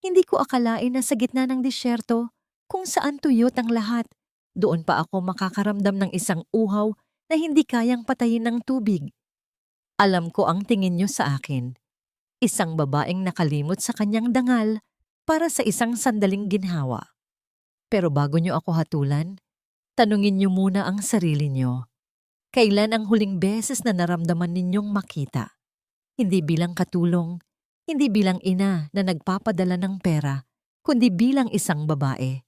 Hindi ko akalain na sa gitna ng disyerto, kung saan tuyot ang lahat, doon pa ako makakaramdam ng isang uhaw na hindi kayang patayin ng tubig. Alam ko ang tingin niyo sa akin. Isang babaeng nakalimot sa kanyang dangal para sa isang sandaling ginhawa. Pero bago niyo ako hatulan, tanungin niyo muna ang sarili niyo. Kailan ang huling beses na naramdaman ninyong makita? Hindi bilang katulong, hindi bilang ina na nagpapadala ng pera, kundi bilang isang babae.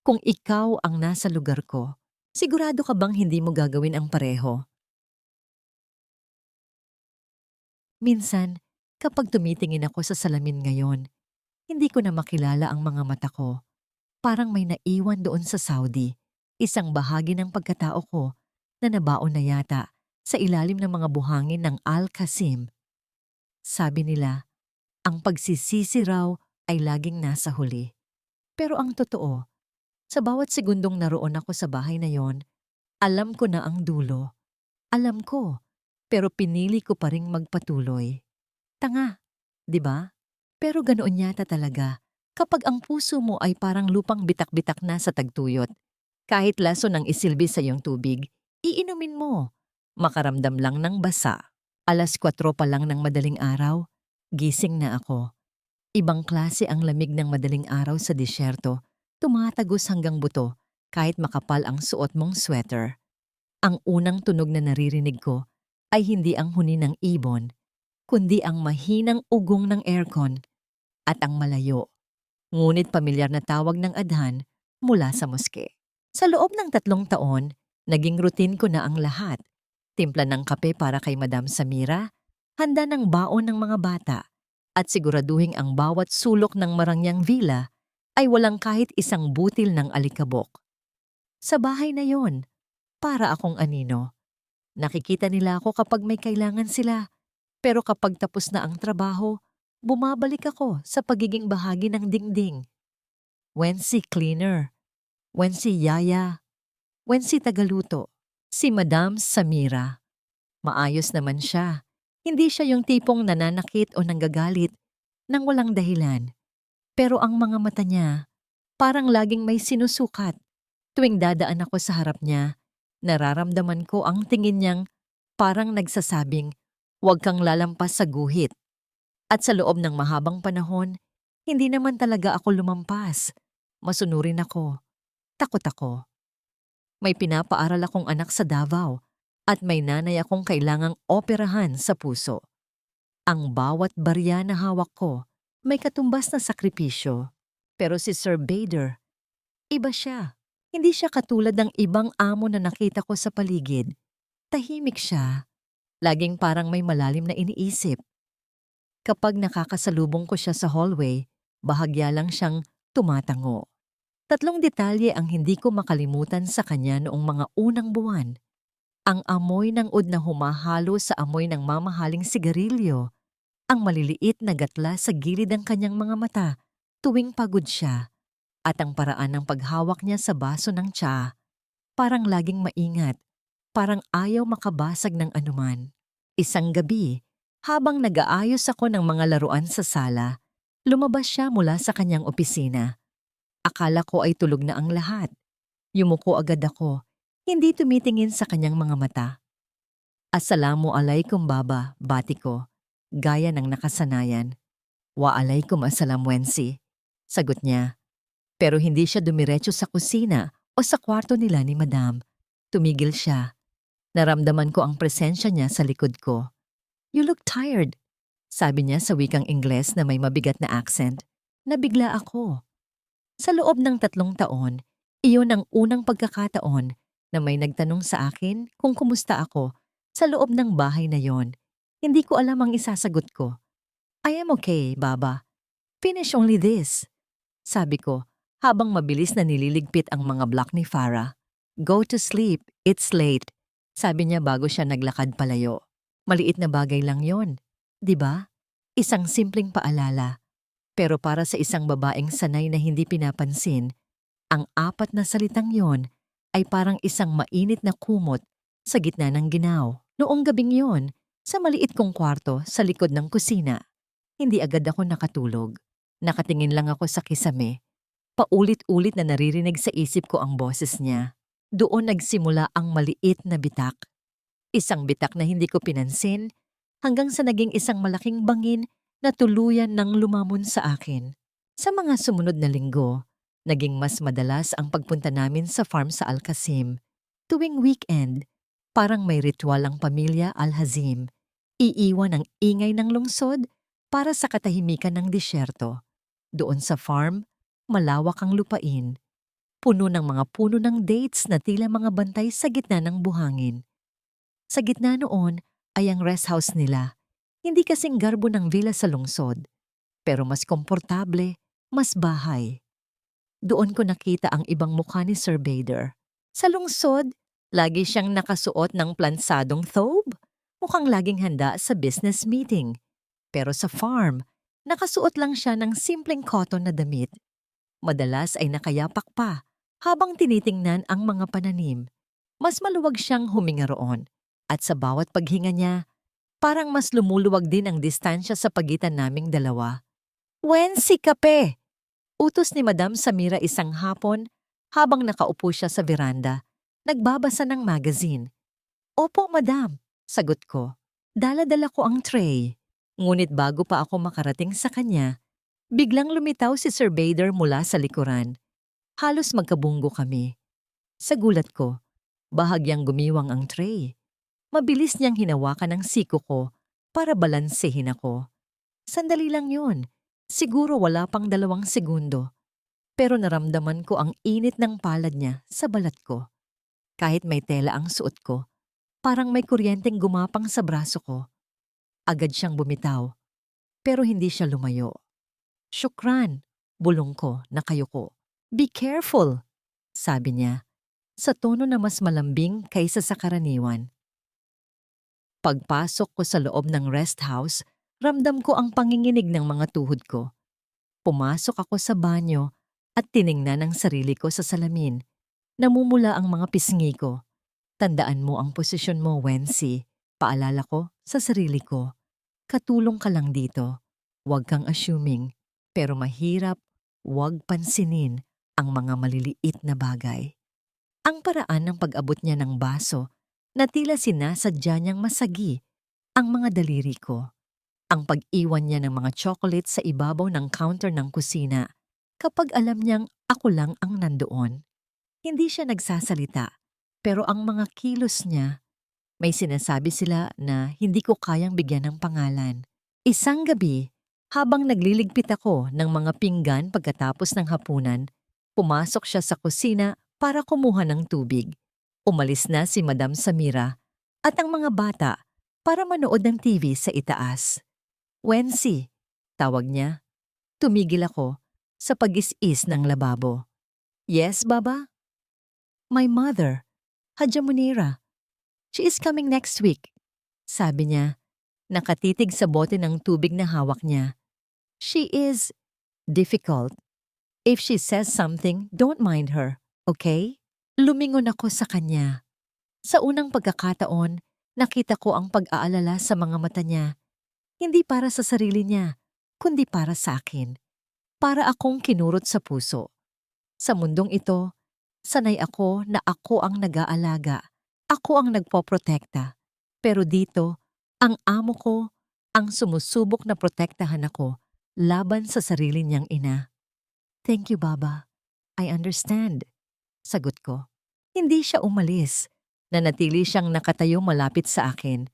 Kung ikaw ang nasa lugar ko, sigurado ka bang hindi mo gagawin ang pareho? Minsan, kapag tumitingin ako sa salamin ngayon, hindi ko na makilala ang mga mata ko. Parang may naiwan doon sa Saudi, isang bahagi ng pagkatao ko na nabaon na yata sa ilalim ng mga buhangin ng Al-Qasim. Sabi nila, ang pagsisisi raw ay laging nasa huli. Pero ang totoo, sa bawat segundong naroon ako sa bahay na yon, alam ko na ang dulo. Alam ko, pero pinili ko pa ring magpatuloy. Tanga, di ba? Pero ganoon yata talaga kapag ang puso mo ay parang lupang bitak-bitak na sa tagtuyot. Kahit laso ng isilbi sa iyong tubig, iinumin mo. Makaramdam lang ng basa. 4:00 pa lang ng madaling araw, gising na ako. Ibang klase ang lamig ng madaling araw sa disyerto, tumatagos hanggang buto kahit makapal ang suot mong sweater. Ang unang tunog na naririnig ko ay hindi ang huni ng ibon, kundi ang mahinang ugong ng aircon at ang malayo, ngunit pamilyar na tawag ng adhan mula sa moske. Sa loob ng 3 taon, naging routine ko na ang lahat. Timpla ng kape para kay Madam Samira, handa ng baon ng mga bata, at siguraduhing ang bawat sulok ng marangyang villa ay walang kahit isang butil ng alikabok. Sa bahay na yon, para akong anino. Nakikita nila ako kapag may kailangan sila, pero kapag tapos na ang trabaho, bumabalik ako sa pagiging bahagi ng dingding. When si cleaner, when si yaya, when si tagaluto, si Madam Samira. Maayos naman siya. Hindi siya yung tipong nananakit o nanggagalit nang walang dahilan. Pero ang mga mata niya, parang laging may sinusukat. Tuwing dadaan ako sa harap niya, nararamdaman ko ang tingin niyang parang nagsasabing, "Huwag kang lalampas sa guhit." At sa loob ng mahabang panahon, hindi naman talaga ako lumampas. Masunurin ako. Takot ako. May pinapaaral akong anak sa Davao at may nanay akong kailangang operahan sa puso. Ang bawat barya na hawak ko may katumbas na sakripisyo. Pero si Sir Bader, iba siya. Hindi siya katulad ng ibang amo na nakita ko sa paligid. Tahimik siya. Laging parang may malalim na iniisip. Kapag nakakasalubong ko siya sa hallway, bahagya lang siyang tumatango. 3 detalye ang hindi ko makalimutan sa kanya noong mga unang buwan. Ang amoy ng ud na humahalo sa amoy ng mamahaling sigarilyo, ang maliliit na gatla sa gilid ng kanyang mga mata tuwing pagod siya, at ang paraan ng paghawak niya sa baso ng tsa, parang laging maingat, parang ayaw makabasag ng anuman. Isang gabi, habang nag-aayos ako ng mga laruan sa sala, lumabas siya mula sa kanyang opisina. Akala ko ay tulog na ang lahat. Yumuko agad ako, hindi tumitingin sa kanyang mga mata. "Assalamu alaikum baba," bati ko, gaya ng nakasanayan. "Wa alaikum assalam Wensi," sagot niya. Pero hindi siya dumiretso sa kusina o sa kwarto nila ni Madam. Tumigil siya. Naramdaman ko ang presensya niya sa likod ko. "You look tired," sabi niya sa wikang Ingles na may mabigat na accent. Nabigla ako. Sa loob ng 3 taon, iyon ang unang pagkakataon na may nagtanong sa akin kung kumusta ako sa loob ng bahay na yon. Hindi ko alam ang isasagot ko. "I am okay, Baba. Finish only this," sabi ko habang mabilis na nililigpit ang mga block ni Farah. "Go to sleep, it's late," sabi niya bago siya naglakad palayo. Maliit na bagay lang yon, di ba? Isang simpleng paalala. Pero para sa isang babaeng sanay na hindi pinapansin, ang 4 na salitang yon ay parang isang mainit na kumot sa gitna ng ginaw. Noong gabing yon, sa maliit kong kwarto sa likod ng kusina, hindi agad ako nakatulog. Nakatingin lang ako sa kisame. Paulit-ulit na naririnig sa isip ko ang boses niya. Doon nagsimula ang maliit na bitak. Isang bitak na hindi ko pinansin hanggang sa naging isang malaking bangin na tuluyan ng lumamon sa akin. Sa mga sumunod na linggo, naging mas madalas ang pagpunta namin sa farm sa Al-Qasim. Tuwing weekend, parang may ritual ang pamilya Al-Hazim. Iiwan ang ingay ng lungsod para sa katahimikan ng disyerto. Doon sa farm, malawak ang lupain. Puno ng mga puno ng dates na tila mga bantay sa gitna ng buhangin. Sa gitna noon ay ang rest house nila. Hindi kasing garbo ng villa sa lungsod, pero mas komportable, mas bahay. Doon ko nakita ang ibang mukha ni Sir Bader. Sa lungsod, lagi siyang nakasuot ng plansadong thobe. Mukhang laging handa sa business meeting. Pero sa farm, nakasuot lang siya ng simpleng cotton na damit. Madalas ay nakayapak pa habang tinitingnan ang mga pananim. Mas maluwag siyang huminga roon. At sa bawat paghinga niya, parang mas lumuluwag din ang distansya sa pagitan naming dalawa. "Wensi, kape!" Utos ni Madam Samira isang hapon habang nakaupo siya sa veranda, nagbabasa ng magazine. "Opo, Madam," sagot ko. Dala-dala ko ang tray. Ngunit bago pa ako makarating sa kanya, biglang lumitaw si Sir Bader mula sa likuran. Halos magkabunggo kami. Sa gulat ko, bahagyang gumiwang ang tray. Mabilis niyang hinawakan ang siko ko para balansehin ako. Sandali lang yun. Siguro wala pang 2 segundo. Pero naramdaman ko ang init ng palad niya sa balat ko. Kahit may tela ang suot ko, parang may kuryenteng gumapang sa braso ko. Agad siyang bumitaw, pero hindi siya lumayo. "Syukran," bulong ko, nakayuko. "Be careful," sabi niya, sa tono na mas malambing kaysa sa karaniwan. Pagpasok ko sa loob ng rest house, ramdam ko ang panginginig ng mga tuhod ko. Pumasok ako sa banyo at tiningnan ang sarili ko sa salamin. Namumula ang mga pisngi ko. "Tandaan mo ang posisyon mo, Wensi," paalala ko sa sarili ko. "Katulong ka lang dito. Huwag kang assuming. Pero mahirap, huwag pansinin ang mga maliliit na bagay." Ang paraan ng pag-abot niya ng baso na tila sinasadya niyang masagi ang mga daliri ko. Ang pag-iwan niya ng mga chocolate sa ibabaw ng counter ng kusina kapag alam niyang ako lang ang nandoon. Hindi siya nagsasalita, pero ang mga kilos niya, may sinasabi sila na hindi ko kayang bigyan ng pangalan. Isang gabi, habang nagliligpit ako ng mga pinggan pagkatapos ng hapunan, pumasok siya sa kusina para kumuha ng tubig. Umalis na si Madam Samira at ang mga bata para manood ng TV sa itaas. "Wensi," tawag niya. Tumigil ako sa pag-is-is ng lababo. "Yes, Baba?" "My mother, Hadja Munira. She is coming next week," sabi niya, nakatitig sa bote ng tubig na hawak niya. "She is difficult. If she says something, don't mind her, okay?" Lumingon ako sa kanya. Sa unang pagkakataon, nakita ko ang pag-aalala sa mga mata niya. Hindi para sa sarili niya, kundi para sa akin. Para akong kinurot sa puso. Sa mundong ito, sanay ako na ako ang nag-aalaga. Ako ang nagpoprotekta. Pero dito, ang amo ko ang sumusubok na protektahan ako laban sa sarili niyang ina. "Thank you, Baba. I understand," sagot ko. Hindi siya umalis. Nanatili siyang nakatayo malapit sa akin.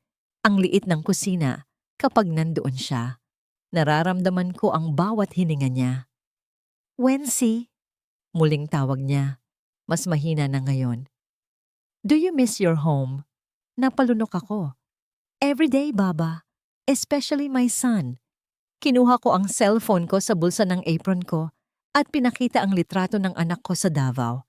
Ang liit ng kusina kapag nandoon siya. Nararamdaman ko ang bawat hininga niya. "Wensi," muling tawag niya. Mas mahina na ngayon. "Do you miss your home?" Napalunok ako. "Every day, Baba. Especially my son." Kinuha ko ang cellphone ko sa bulsa ng apron ko at pinakita ang litrato ng anak ko sa Davao.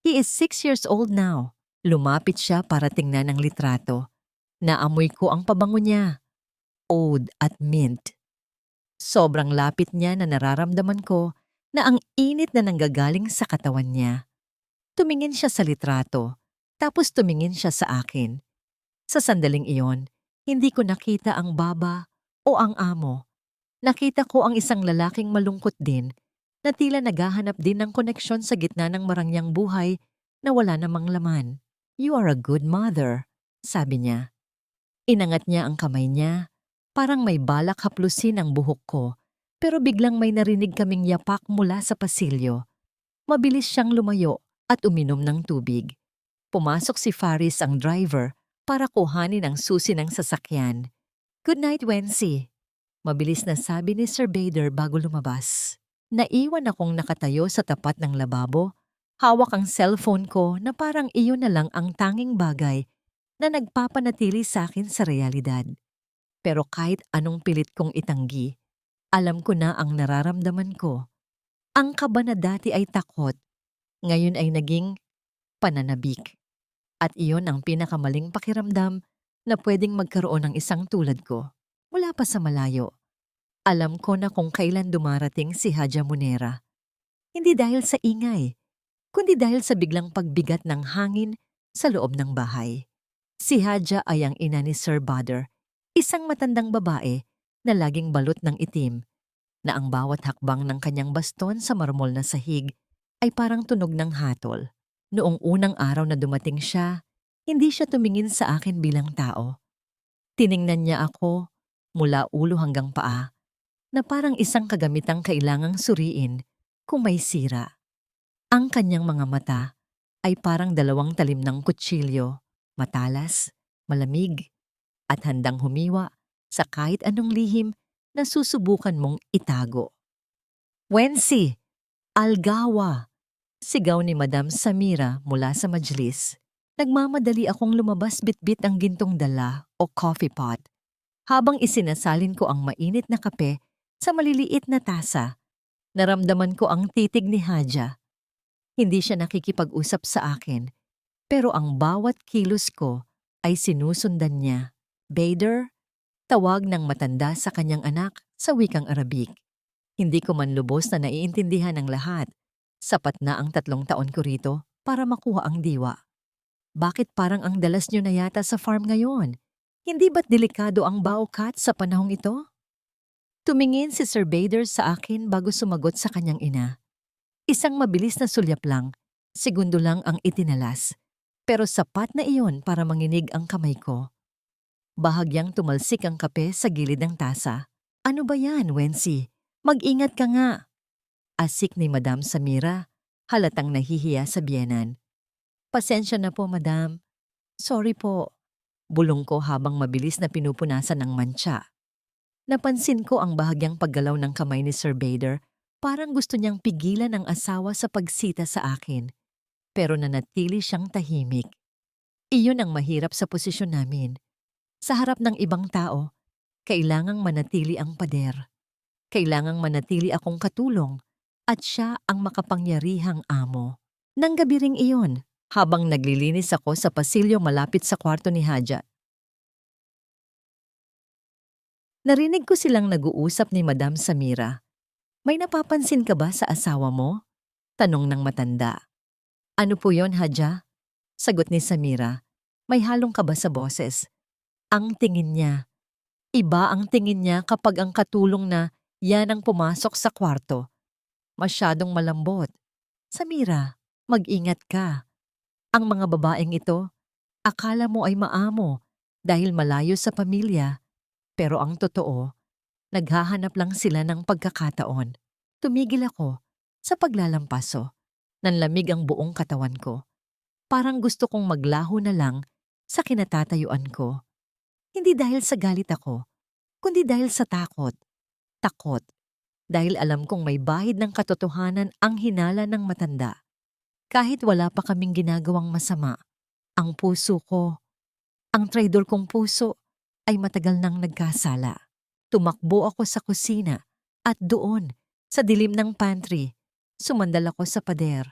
He is 6 years old now. Lumapit siya para tingnan ang litrato. Naamoy ko ang pabango niya. Oud at mint. Sobrang lapit niya na nararamdaman ko na ang init na nanggagaling sa katawan niya. Tumingin siya sa litrato, tapos tumingin siya sa akin. Sa sandaling iyon, hindi ko nakita ang baba o ang amo. Nakita ko ang isang lalaking malungkot din na tila naghahanap din ng koneksyon sa gitna ng marangyang buhay na wala namang laman. "You are a good mother," sabi niya. Inangat niya ang kamay niya, parang may balak haplusin ang buhok ko, pero biglang may narinig kaming yapak mula sa pasilyo. Mabilis siyang lumayo at uminom ng tubig. Pumasok si Faris, ang driver, para kuhanin ang susi ng sasakyan. "Good night, Wency," mabilis na sabi ni Sir Bader bago lumabas. Naiwan akong nakatayo sa tapat ng lababo, hawak ang cellphone ko na parang iyon na lang ang tanging bagay na nagpapanatili sa akin sa realidad. Pero kahit anong pilit kong itanggi, alam ko na ang nararamdaman ko. Ang kaba na dati ay takot, ngayon ay naging pananabik. At iyon ang pinakamaling pakiramdam na pwedeng magkaroon ng isang tulad ko. Mula pa sa malayo, alam ko na kung kailan dumarating si Haja Munera. Hindi dahil sa ingay, kundi dahil sa biglang pagbigat ng hangin sa loob ng bahay. Si Haja ay ang ina ni Sir Bader, isang matandang babae na laging balot ng itim, na ang bawat hakbang ng kanyang baston sa marmol na sahig ay parang tunog ng hatol. Noong unang araw na dumating siya, hindi siya tumingin sa akin bilang tao. Tiningnan niya ako mula ulo hanggang paa, na parang isang kagamitang kailangang suriin kung may sira. Ang kanyang mga mata ay parang dalawang talim ng kutsilyo, matalas, malamig, at handang humiwa sa kahit anong lihim na susubukan mong itago. "Wency! Algawa!" sigaw ni Madam Samira mula sa majlis. Nagmamadali akong lumabas, bitbit ang gintong dala o coffee pot, habang isinasalin ko ang mainit na kape sa maliliit na tasa. Naramdaman ko ang titig ni Haja. Hindi siya nakikipag-usap sa akin, pero ang bawat kilos ko ay sinusundan niya. "Bader," tawag ng matanda sa kanyang anak sa wikang Arabik. Hindi ko man lubos na naiintindihan ng lahat. Sapat na ang 3 taon ko rito para makuha ang diwa. "Bakit parang ang dalas niyo na yata sa farm ngayon? Hindi ba't delikado ang baukat sa panahong ito?" Tumingin si Sir Bader sa akin bago sumagot sa kanyang ina. Isang mabilis na sulyap lang, segundo lang ang itinalas, pero sapat na iyon para manginig ang kamay ko. Bahagyang tumalsik ang kape sa gilid ng tasa. "Ano ba yan, Wency? Mag-ingat ka nga." Asik ni Madam Samira, halatang nahihiya sa biyenan. "Pasensya na po, Madam. Sorry po." Bulong ko habang mabilis na pinupunasan ang mantsa. Napansin ko ang bahagyang paggalaw ng kamay ni Sir Bader, parang gusto niyang pigilan ang asawa sa pagsita sa akin. Pero nanatili siyang tahimik. Iyon ang mahirap sa posisyon namin. Sa harap ng ibang tao, kailangang manatili ang pader. Kailangang manatili akong katulong at siya ang makapangyarihang amo. Nang gabi ring iyon, habang naglilinis ako sa pasilyo malapit sa kwarto ni Haja, narinig ko silang nag-uusap ni Madam Samira. "May napapansin ka ba sa asawa mo?" tanong ng matanda. "Ano po yon, Haja?" sagot ni Samira. May halong kaba sa boses. Ang tingin niya. Iba ang tingin niya kapag ang katulong na yan ang pumasok sa kwarto. Masyadong malambot. "Samira, mag-ingat ka. Ang mga babaeng ito, akala mo ay maamo dahil malayo sa pamilya. Pero ang totoo, naghahanap lang sila ng pagkakataon." Tumigil ako sa paglalampaso. Nanlamig ang buong katawan ko. Parang gusto kong maglaho na lang sa kinatatayuan ko. Hindi dahil sa galit ako, kundi dahil sa takot. Takot. Dahil alam kong may bahid ng katotohanan ang hinala ng matanda. Kahit wala pa kaming ginagawang masama, ang puso ko, ang traidor kong puso, ay matagal nang nagkasala. Tumakbo ako sa kusina at doon, sa dilim ng pantry, sumandal ako sa pader.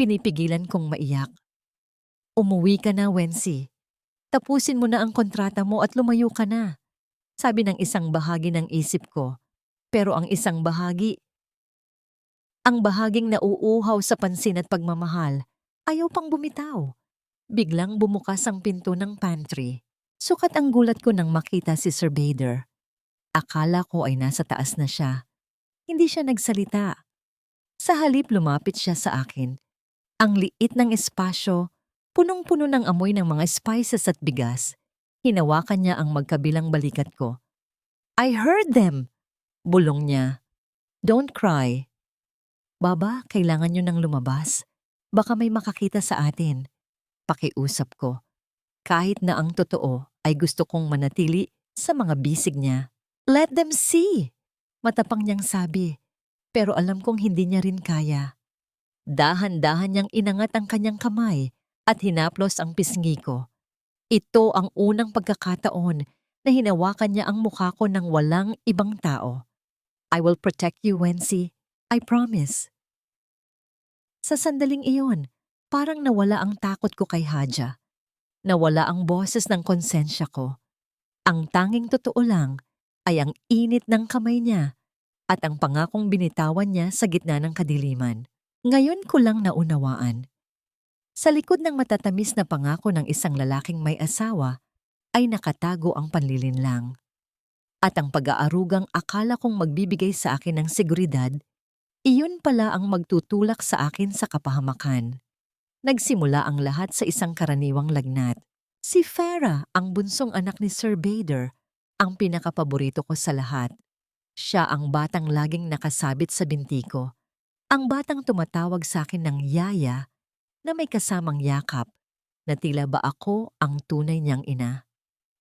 Pinipigilan kong maiyak. "Umuwi ka na, Wency. Tapusin mo na ang kontrata mo at lumayo ka na," sabi ng isang bahagi ng isip ko. Pero ang isang bahagi, ang bahaging nauuhaw sa pansin at pagmamahal, ayaw pang bumitaw. Biglang bumukas ang pinto ng pantry. Sukat ang gulat ko nang makita si Sir Bader. Akala ko ay nasa taas na siya. Hindi siya nagsalita. Sa halip lumapit siya sa akin. Ang liit ng espasyo, punong-puno ng amoy ng mga spices at bigas. Hinawakan niya ang magkabilang balikat ko. I heard them! Bulong niya. Don't cry. Baba, kailangan niyo nang lumabas. Baka may makakita sa atin. Pakiusap ko. Kahit na ang totoo ay gusto kong manatili sa mga bisig niya. Let them see! Matapang niyang sabi. Pero alam kong hindi niya rin kaya. Dahan-dahan niyang inangat ang kanyang kamay at hinaplos ang pisngi ko. Ito ang unang pagkakataon na hinawakan niya ang mukha ko ng walang ibang tao. I will protect you, Wency. I promise. Sa sandaling iyon, parang nawala ang takot ko kay Hadja. Nawala ang boses ng konsensya ko. Ang tanging totoo lang ay ang init ng kamay niya at ang pangakong binitawan niya sa gitna ng kadiliman. Ngayon ko lang naunawaan. Sa likod ng matatamis na pangako ng isang lalaking may asawa ay nakatago ang panlilinlang. At ang pag-aarugang akala kong magbibigay sa akin ng seguridad, iyon pala ang magtutulak sa akin sa kapahamakan. Nagsimula ang lahat sa isang karaniwang lagnat. Si Farah, ang bunsong anak ni Sir Bader, ang pinakapaborito ko sa lahat. Siya ang batang laging nakasabit sa binti ko. Ang batang tumatawag sa akin ng yaya na may kasamang yakap na tila ba ako ang tunay niyang ina.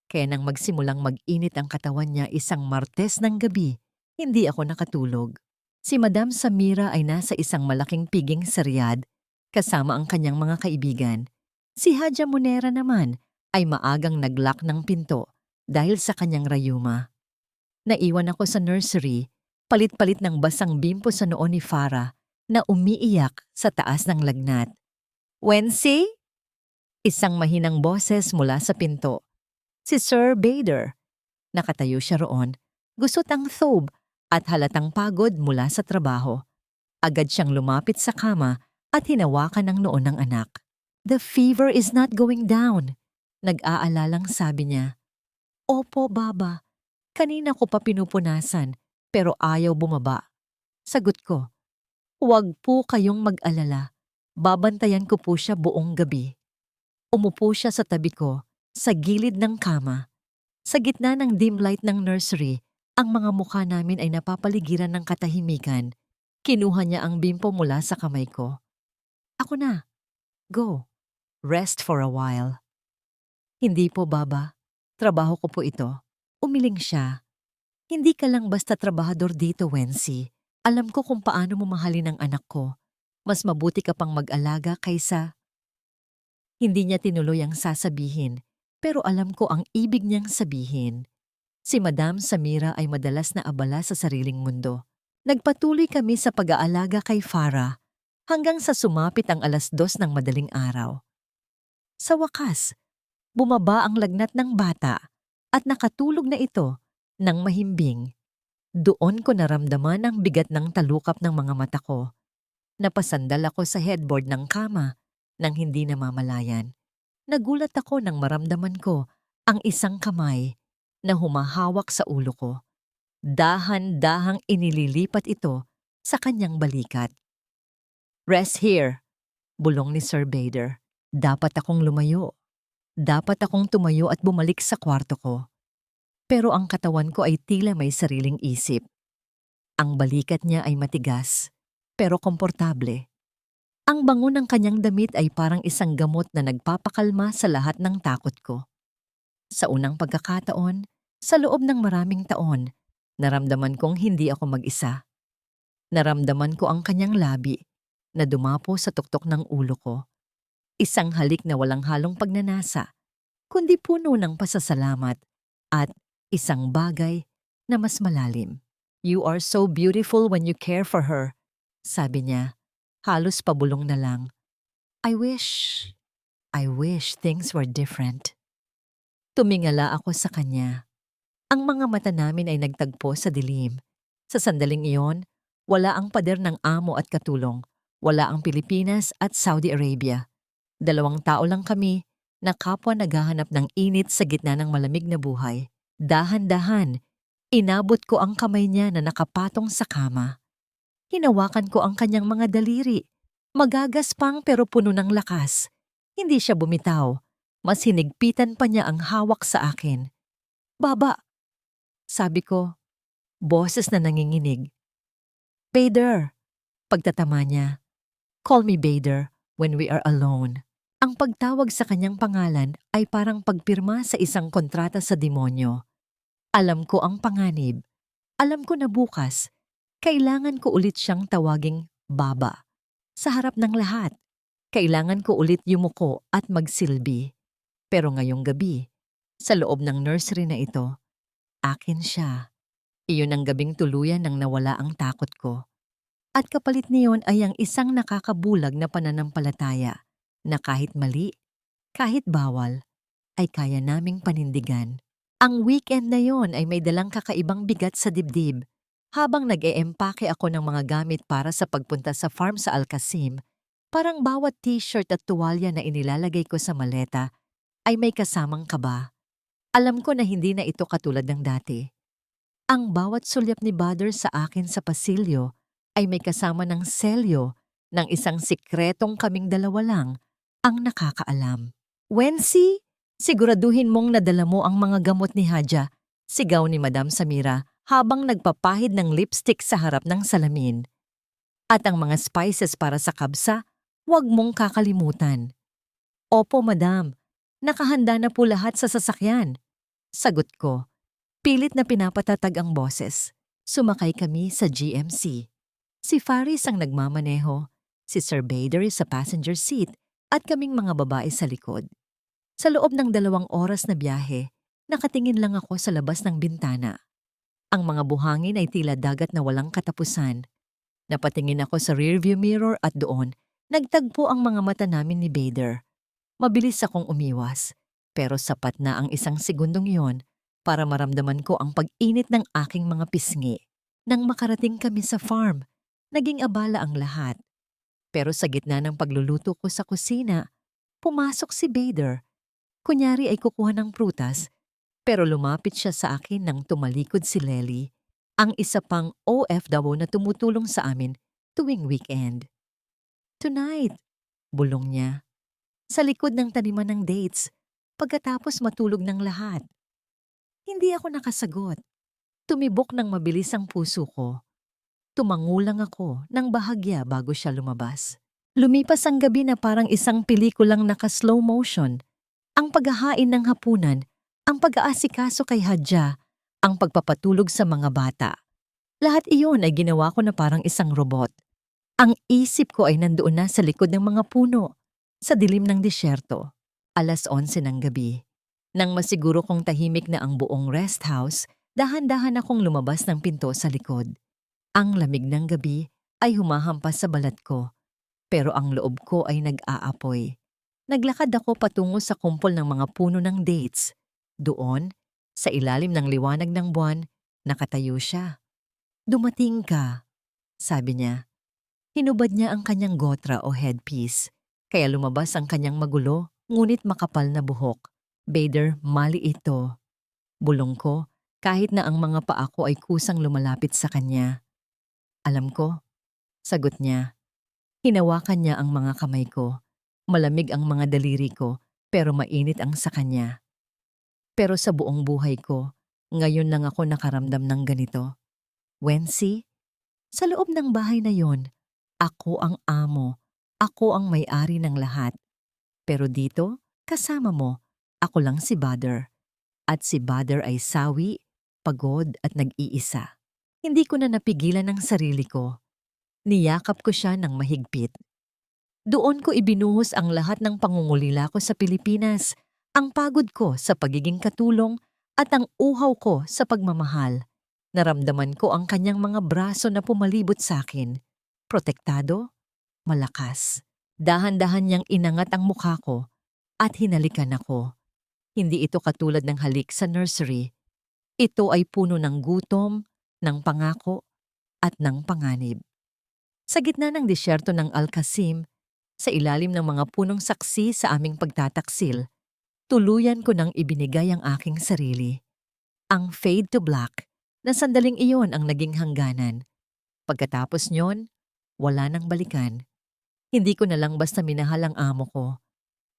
Kaya nang magsimulang mag-init ang katawan niya isang Martes ng gabi, hindi ako nakatulog. Si Madam Samira ay nasa isang malaking piging sa Riyadh kasama ang kanyang mga kaibigan. Si Hadja Munera naman ay maagang naglock ng pinto dahil sa kanyang rayuma. Naiwan ako sa nursery, palit-palit ng basang bimpo sa noo ni Farah na umiiyak sa taas ng lagnat. Wency? Isang mahinang boses mula sa pinto. Si Sir Bader. Nakatayo siya roon, gusot ang thobe at halatang pagod mula sa trabaho. Agad siyang lumapit sa kama at hinawakan ang noo ng anak. The fever is not going down. Nag-aalalang sabi niya. Opo, Baba. Kanina ko pa pinupunasan pero ayaw bumaba. Sagot ko. Huwag po kayong mag-alala. Babantayan ko po siya buong gabi. Umupo siya sa tabi ko, sa gilid ng kama. Sa gitna ng dim light ng nursery, ang mga mukha namin ay napapaligiran ng katahimikan. Kinuha niya ang bimpo mula sa kamay ko. Ako na. Go. Rest for a while. Hindi po, Baba. Trabaho ko po ito. Umiling siya. Hindi ka lang basta trabahador dito, Wency. Alam ko kung paano mo mahalin ang anak ko. Mas mabuti ka pang mag-alaga kaysa... Hindi niya tinuloy ang sasabihin, pero alam ko ang ibig niyang sabihin. Si Madam Samira ay madalas na abala sa sariling mundo. Nagpatuloy kami sa pag-aalaga kay Farah hanggang sa sumapit ang 2:00 ng madaling araw. Sa wakas, bumaba ang lagnat ng bata at nakatulog na ito ng mahimbing. Doon ko naramdaman ang bigat ng talukap ng mga mata ko. Napasandal ako sa headboard ng kama nang hindi namamalayan. Nagulat ako nang maramdaman ko ang isang kamay na humahawak sa ulo ko. Dahan-dahang inililipat ito sa kanyang balikat. Rest here, bulong ni Sir Bader. Dapat akong lumayo. Dapat akong tumayo at bumalik sa kwarto ko. Pero ang katawan ko ay tila may sariling isip. Ang balikat niya ay matigas, pero komportable. Ang bango ng kanyang damit ay parang isang gamot na nagpapakalma sa lahat ng takot ko. Sa unang pagkakataon, sa loob ng maraming taon, naramdaman kong hindi ako mag-isa. Naramdaman ko ang kanyang labi na dumapo sa tuktok ng ulo ko. Isang halik na walang halong pagnanasa, kundi puno ng pasasalamat at isang bagay na mas malalim. You are so beautiful when you care for her, sabi niya. Halos pabulong na lang. I wish things were different. Tumingala ako sa kanya. Ang mga mata namin ay nagtagpo sa dilim. Sa sandaling iyon, wala ang pader ng amo at katulong. Wala ang Pilipinas at Saudi Arabia. 2 tao lang kami na kapwa naghahanap ng init sa gitna ng malamig na buhay. Dahan-dahan, Inabot ko ang kamay niya na nakapatong sa kama. Hinawakan ko ang kanyang mga daliri. Magagaspang pero puno ng lakas. Hindi siya bumitaw. Mas hinigpitan pa niya ang hawak sa akin. "Baba," sabi ko, boses na nanginginig. "Bader," pagtatama niya. "Call me Bader when we are alone." Ang pagtawag sa kanyang pangalan ay parang pagpirma sa isang kontrata sa demonyo. Alam ko ang panganib. Alam ko na bukas, kailangan ko ulit siyang tawaging Baba. Sa harap ng lahat, kailangan ko ulit yumuko at magsilbi. Pero ngayong gabi, sa loob ng nursery na ito, akin siya. Iyon ang gabing tuluyan nang nawala ang takot ko. At kapalit niyon ay ang isang nakakabulag na pananampalataya na kahit mali, kahit bawal, ay kaya naming panindigan. Ang weekend na yon ay may dalang kakaibang bigat sa dibdib. Habang nag-eempake ako ng mga gamit para sa pagpunta sa farm sa Al-Qasim, parang bawat t-shirt at tuwalya na inilalagay ko sa maleta ay may kasamang kaba. Alam ko na hindi na ito katulad ng dati. Ang bawat sulyap ni Bader sa akin sa pasilyo ay may kasama ng selyo ng isang sikretong kaming dalawa lang ang nakakaalam. "Wency, siguraduhin mong nadala mo ang mga gamot ni Hadja," sigaw ni Madam Samira habang nagpapahid ng lipstick sa harap ng salamin. "At ang mga spices para sa kabsa, huwag mong kakalimutan." "Opo, Madam. Nakahanda na po lahat sa sasakyan," sagot ko. Pilit na pinapatatag ang boses. Sumakay kami sa GMC. Si Faris ang nagmamaneho, si Sir Bader sa passenger seat at kaming mga babae sa likod. Sa loob ng 2 oras na biyahe, nakatingin lang ako sa labas ng bintana. Ang mga buhangin ay tila dagat na walang katapusan. Napatingin ako sa rearview mirror at doon, nagtagpo ang mga mata namin ni Bader. Mabilis akong umiwas, pero sapat na ang 1 segundong yon para maramdaman ko ang pag-init ng aking mga pisngi. Nang makarating kami sa farm, naging abala ang lahat. Pero sa gitna ng pagluluto ko sa kusina, pumasok si Bader. Kunyari ay kukuha ng prutas, pero lumapit siya sa akin nang tumalikod si Lely, ang isa pang OFW na tumutulong sa amin tuwing weekend. "Tonight," bulong niya, sa likod ng taniman ng dates, pagkatapos matulog ng lahat. Hindi ako nakasagot. Tumibok ng mabilis ang puso ko. Tumangulang ako ng bahagya bago siya lumabas. Lumipas ang gabi na parang isang pelikulang naka-slow motion. Ang paghahain ng hapunan, ang pag-aasikaso kay Hadja, ang pagpapatulog sa mga bata. Lahat iyon ay ginawa ko na parang isang robot. Ang isip ko ay nandoon na sa likod ng mga puno, sa dilim ng disyerto. 11:00 ng gabi. Nang masiguro kong tahimik na ang buong rest house, dahan-dahan akong lumabas ng pinto sa likod. Ang lamig ng gabi ay humahampas sa balat ko, pero ang loob ko ay nag-aapoy. Naglakad ako patungo sa kumpol ng mga puno ng dates. Doon, sa ilalim ng liwanag ng buwan, nakatayo siya. "Dumating ka," sabi niya. Hinubad niya ang kanyang gotra o headpiece, kaya lumabas ang kanyang magulo ngunit makapal na buhok. "Bader, mali ito," bulong ko, kahit na ang mga paa ko ay kusang lumalapit sa kanya. "Alam ko," sagot niya. Hinawakan niya ang mga kamay ko. Malamig ang mga daliri ko, pero mainit ang sa kanya. Pero sa buong buhay ko, ngayon lang ako nakaramdam ng ganito. "Wency, sa loob ng bahay na yon, ako ang amo, ako ang may-ari ng lahat. Pero dito, kasama mo, ako lang si Bader. At si Bader ay sawi, pagod at nag-iisa." Hindi ko na napigilan ang sarili ko. Niyakap ko siya ng mahigpit. Doon ko ibinuhos ang lahat ng pangungulila ko sa Pilipinas, ang pagod ko sa pagiging katulong at ang uhaw ko sa pagmamahal. Naramdaman ko ang kanyang mga braso na pumalibot sa akin. Protektado, malakas. Dahan-dahan niyang inangat ang mukha ko at hinalikan ako. Hindi ito katulad ng halik sa nursery. Ito ay puno ng gutom, ng pangako, at ng panganib. Sa gitna ng disyerto ng Al-Qasim, sa ilalim ng mga punong saksi sa aming pagtataksil, tuluyan ko nang ibinigay ang aking sarili. Ang fade to black, na sandaling iyon ang naging hangganan. Pagkatapos nyon, wala nang balikan. Hindi ko na lang basta minahal ang amo ko.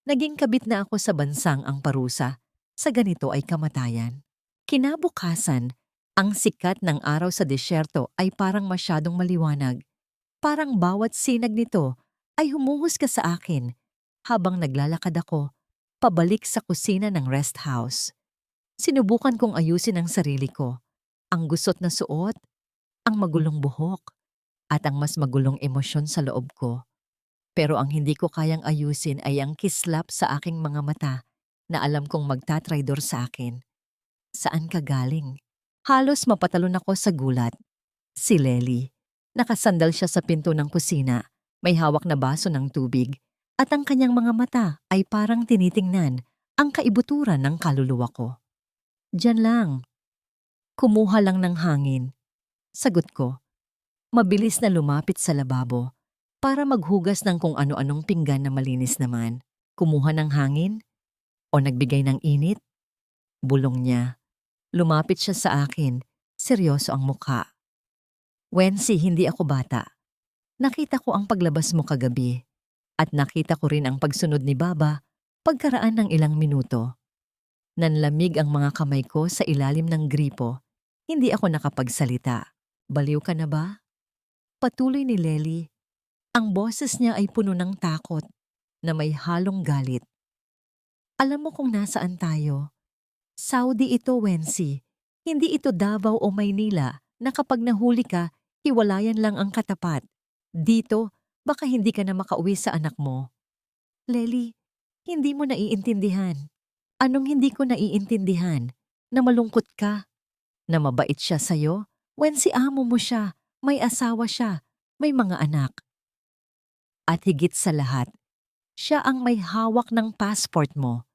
Naging kabit na ako sa bansang ang parusa. Sa ganito ay kamatayan. Kinabukasan, ang sikat ng araw sa disyerto ay parang masyadong maliwanag. Parang bawat sinag nito ay humuhusga sa akin habang naglalakad ako pabalik sa kusina ng rest house. Sinubukan kong ayusin ang sarili ko. Ang gusot na suot, ang magulong buhok, at ang mas magulong emosyon sa loob ko. Pero ang hindi ko kayang ayusin ay ang kislap sa aking mga mata na alam kong magtatraidor sa akin. Saan ka galing? Halos mapatalon ako sa gulat. Si Lely. Nakasandal siya sa pinto ng kusina, may hawak na baso ng tubig, at ang kanyang mga mata ay parang tinitingnan ang kaibuturan ng kaluluwa ko. Diyan lang. Kumuha lang ng hangin. Sagot ko. Mabilis na lumapit sa lababo para maghugas ng kung ano-anong pinggan na malinis naman. Kumuha ng hangin o nagbigay ng init. Bulong niya. Lumapit siya sa akin. Seryoso ang mukha. Wency, hindi ako bata. Nakita ko ang paglabas mo kagabi. At nakita ko rin ang pagsunod ni Baba pagkaraan ng ilang minuto. Nanlamig ang mga kamay ko sa ilalim ng gripo. Hindi ako nakapagsalita. Baliw ka na ba? Patuloy ni Lely. Ang boses niya ay puno ng takot na may halong galit. Alam mo kung nasaan tayo? Saudi ito, Wency. Hindi ito Davao o Maynila na kapag nahuli ka, hiwalayan lang ang katapat. Dito, baka hindi ka na makauwi sa anak mo. Lely, hindi mo naiintindihan. Anong hindi ko naiintindihan? Na malungkot ka? Na mabait siya sa'yo? Wency, amo mo siya. May asawa siya. May mga anak. At higit sa lahat, siya ang may hawak ng passport mo.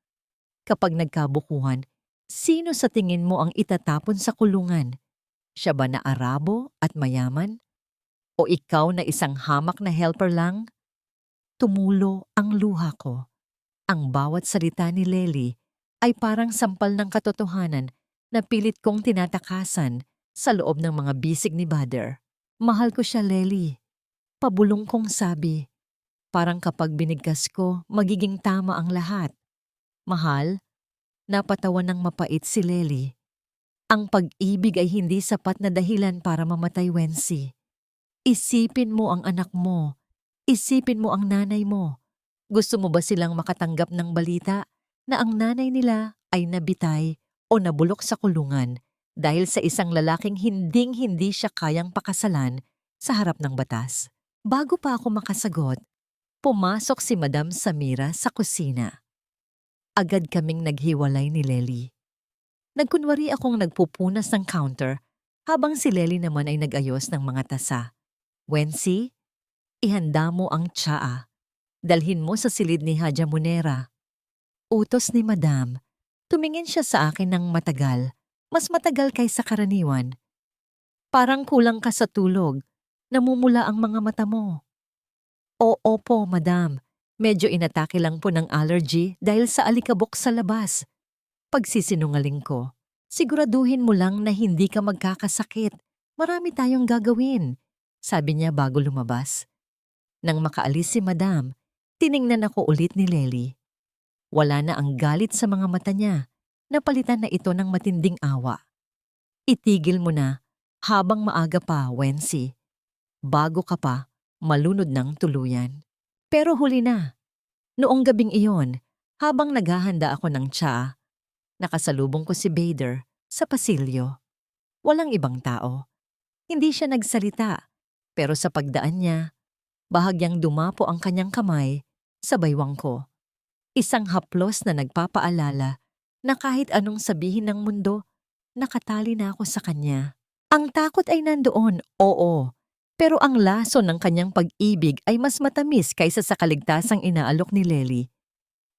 Kapag nagkabukuhan, sino sa tingin mo ang itatapon sa kulungan? Siya ba na Arabo at mayaman? O ikaw na isang hamak na helper lang? Tumulo ang luha ko. Ang bawat salita ni Lely ay parang sampal ng katotohanan na pilit kong tinatakasan sa loob ng mga bisig ni Bader. Mahal ko siya, Lely. Pabulong kong sabi. Parang kapag binigkas ko, magiging tama ang lahat. Mahal, napatawa ng mapait si Lely. Ang pag-ibig ay hindi sapat na dahilan para mamatay, Wency. Isipin mo ang anak mo. Isipin mo ang nanay mo. Gusto mo ba silang makatanggap ng balita na ang nanay nila ay nabitay o nabulok sa kulungan dahil sa isang lalaking hinding-hindi siya kayang pakasalan sa harap ng batas? Bago pa ako makasagot, pumasok si Madam Samira sa kusina. Agad kaming naghiwalay ni Lely. Nagkunwari akong nagpupunas ng counter habang si Lely naman ay nag-ayos ng mga tasa. Wency, ihanda mo ang tsaa. Dalhin mo sa silid ni Haja Munera. Utos ni Madam. Tumingin siya sa akin ng matagal. Mas matagal kaysa karaniwan. Parang kulang ka sa tulog. Namumula ang mga mata mo. Oo po, Madam. Medyo inatake lang po ng allergy dahil sa alikabok sa labas. Pagsisinungaling ko. Siguraduhin mo lang na hindi ka magkakasakit. Marami tayong gagawin, sabi niya bago lumabas. Nang makaalis si Madam, tiningnan ako ulit ni Lely. Wala na ang galit sa mga mata niya. Napalitan na ito ng matinding awa. Itigil mo na habang maaga pa, Wency. Bago ka pa, malunod ng tuluyan. Pero huli na. Noong gabing iyon, habang naghahanda ako ng tsaa, nakasalubong ko si Bader sa pasilyo. Walang ibang tao. Hindi siya nagsalita, pero sa pagdaan niya, bahagyang dumapo ang kanyang kamay sa baywang ko. Isang haplos na nagpapaalala na kahit anong sabihin ng mundo, nakatali na ako sa kanya. Ang takot ay nandoon, oo, pero ang laso ng kanyang pag-ibig ay mas matamis kaysa sa kaligtasang inaalok ni Lely.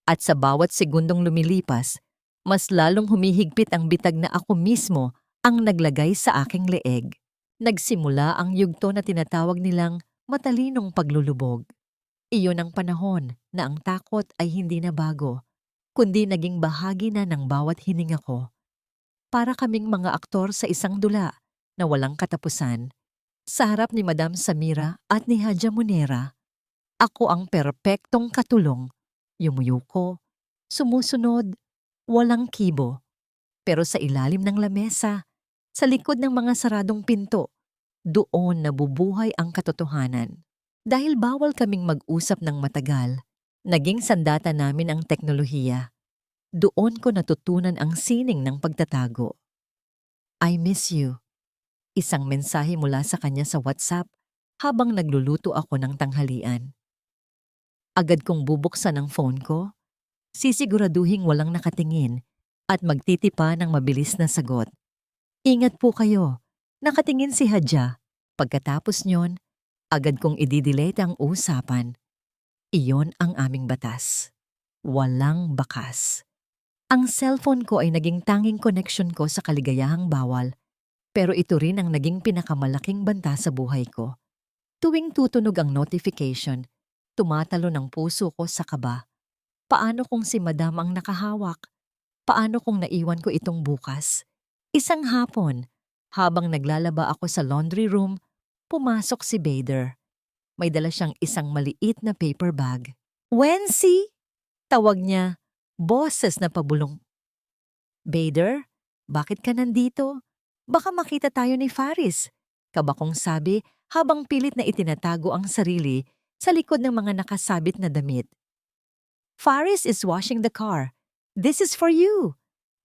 At sa bawat segundong lumilipas, mas lalong humihigpit ang bitag na ako mismo ang naglagay sa aking leeg. Nagsimula ang yugto na tinatawag nilang matalinong paglulubog. Iyon ang panahon na ang takot ay hindi na bago, kundi naging bahagi na ng bawat hininga ko. Para kaming mga aktor sa isang dula na walang katapusan. Sa harap ni Madam Samira at ni Haja Munera, ako ang perpektong katulong. Yumuyuko, sumusunod, walang kibo. Pero sa ilalim ng lamesa, sa likod ng mga saradong pinto, doon nabubuhay ang katotohanan. Dahil bawal kaming mag-usap ng matagal, naging sandata namin ang teknolohiya. Doon ko natutunan ang sining ng pagtatago. I miss you. Isang mensahe mula sa kanya sa WhatsApp habang nagluluto ako ng tanghalian. Agad kong bubuksan ang phone ko, sisiguraduhing walang nakatingin at magtitipa ng mabilis na sagot. Ingat po kayo, nakatingin si Hadja. Pagkatapos nyon, agad kong i-delete ang usapan. Iyon ang aming batas. Walang bakas. Ang cellphone ko ay naging tanging connection ko sa kaligayahang bawal, pero ito rin ang naging pinakamalaking banta sa buhay ko. Tuwing tutunog ang notification, tumatalo ng puso ko sa kaba. Paano kung si Madam ang nakahawak? Paano kung naiwan ko itong bukas? Isang hapon, habang naglalaba ako sa laundry room, pumasok si Bader. May dala siyang isang maliit na paper bag. "Wency!" Tawag niya, boses na pabulong. "Bader, bakit ka nandito? Baka makita tayo ni Faris," kabakong sabi habang pilit na itinatago ang sarili sa likod ng mga nakasabit na damit. "Faris is washing the car. This is for you,"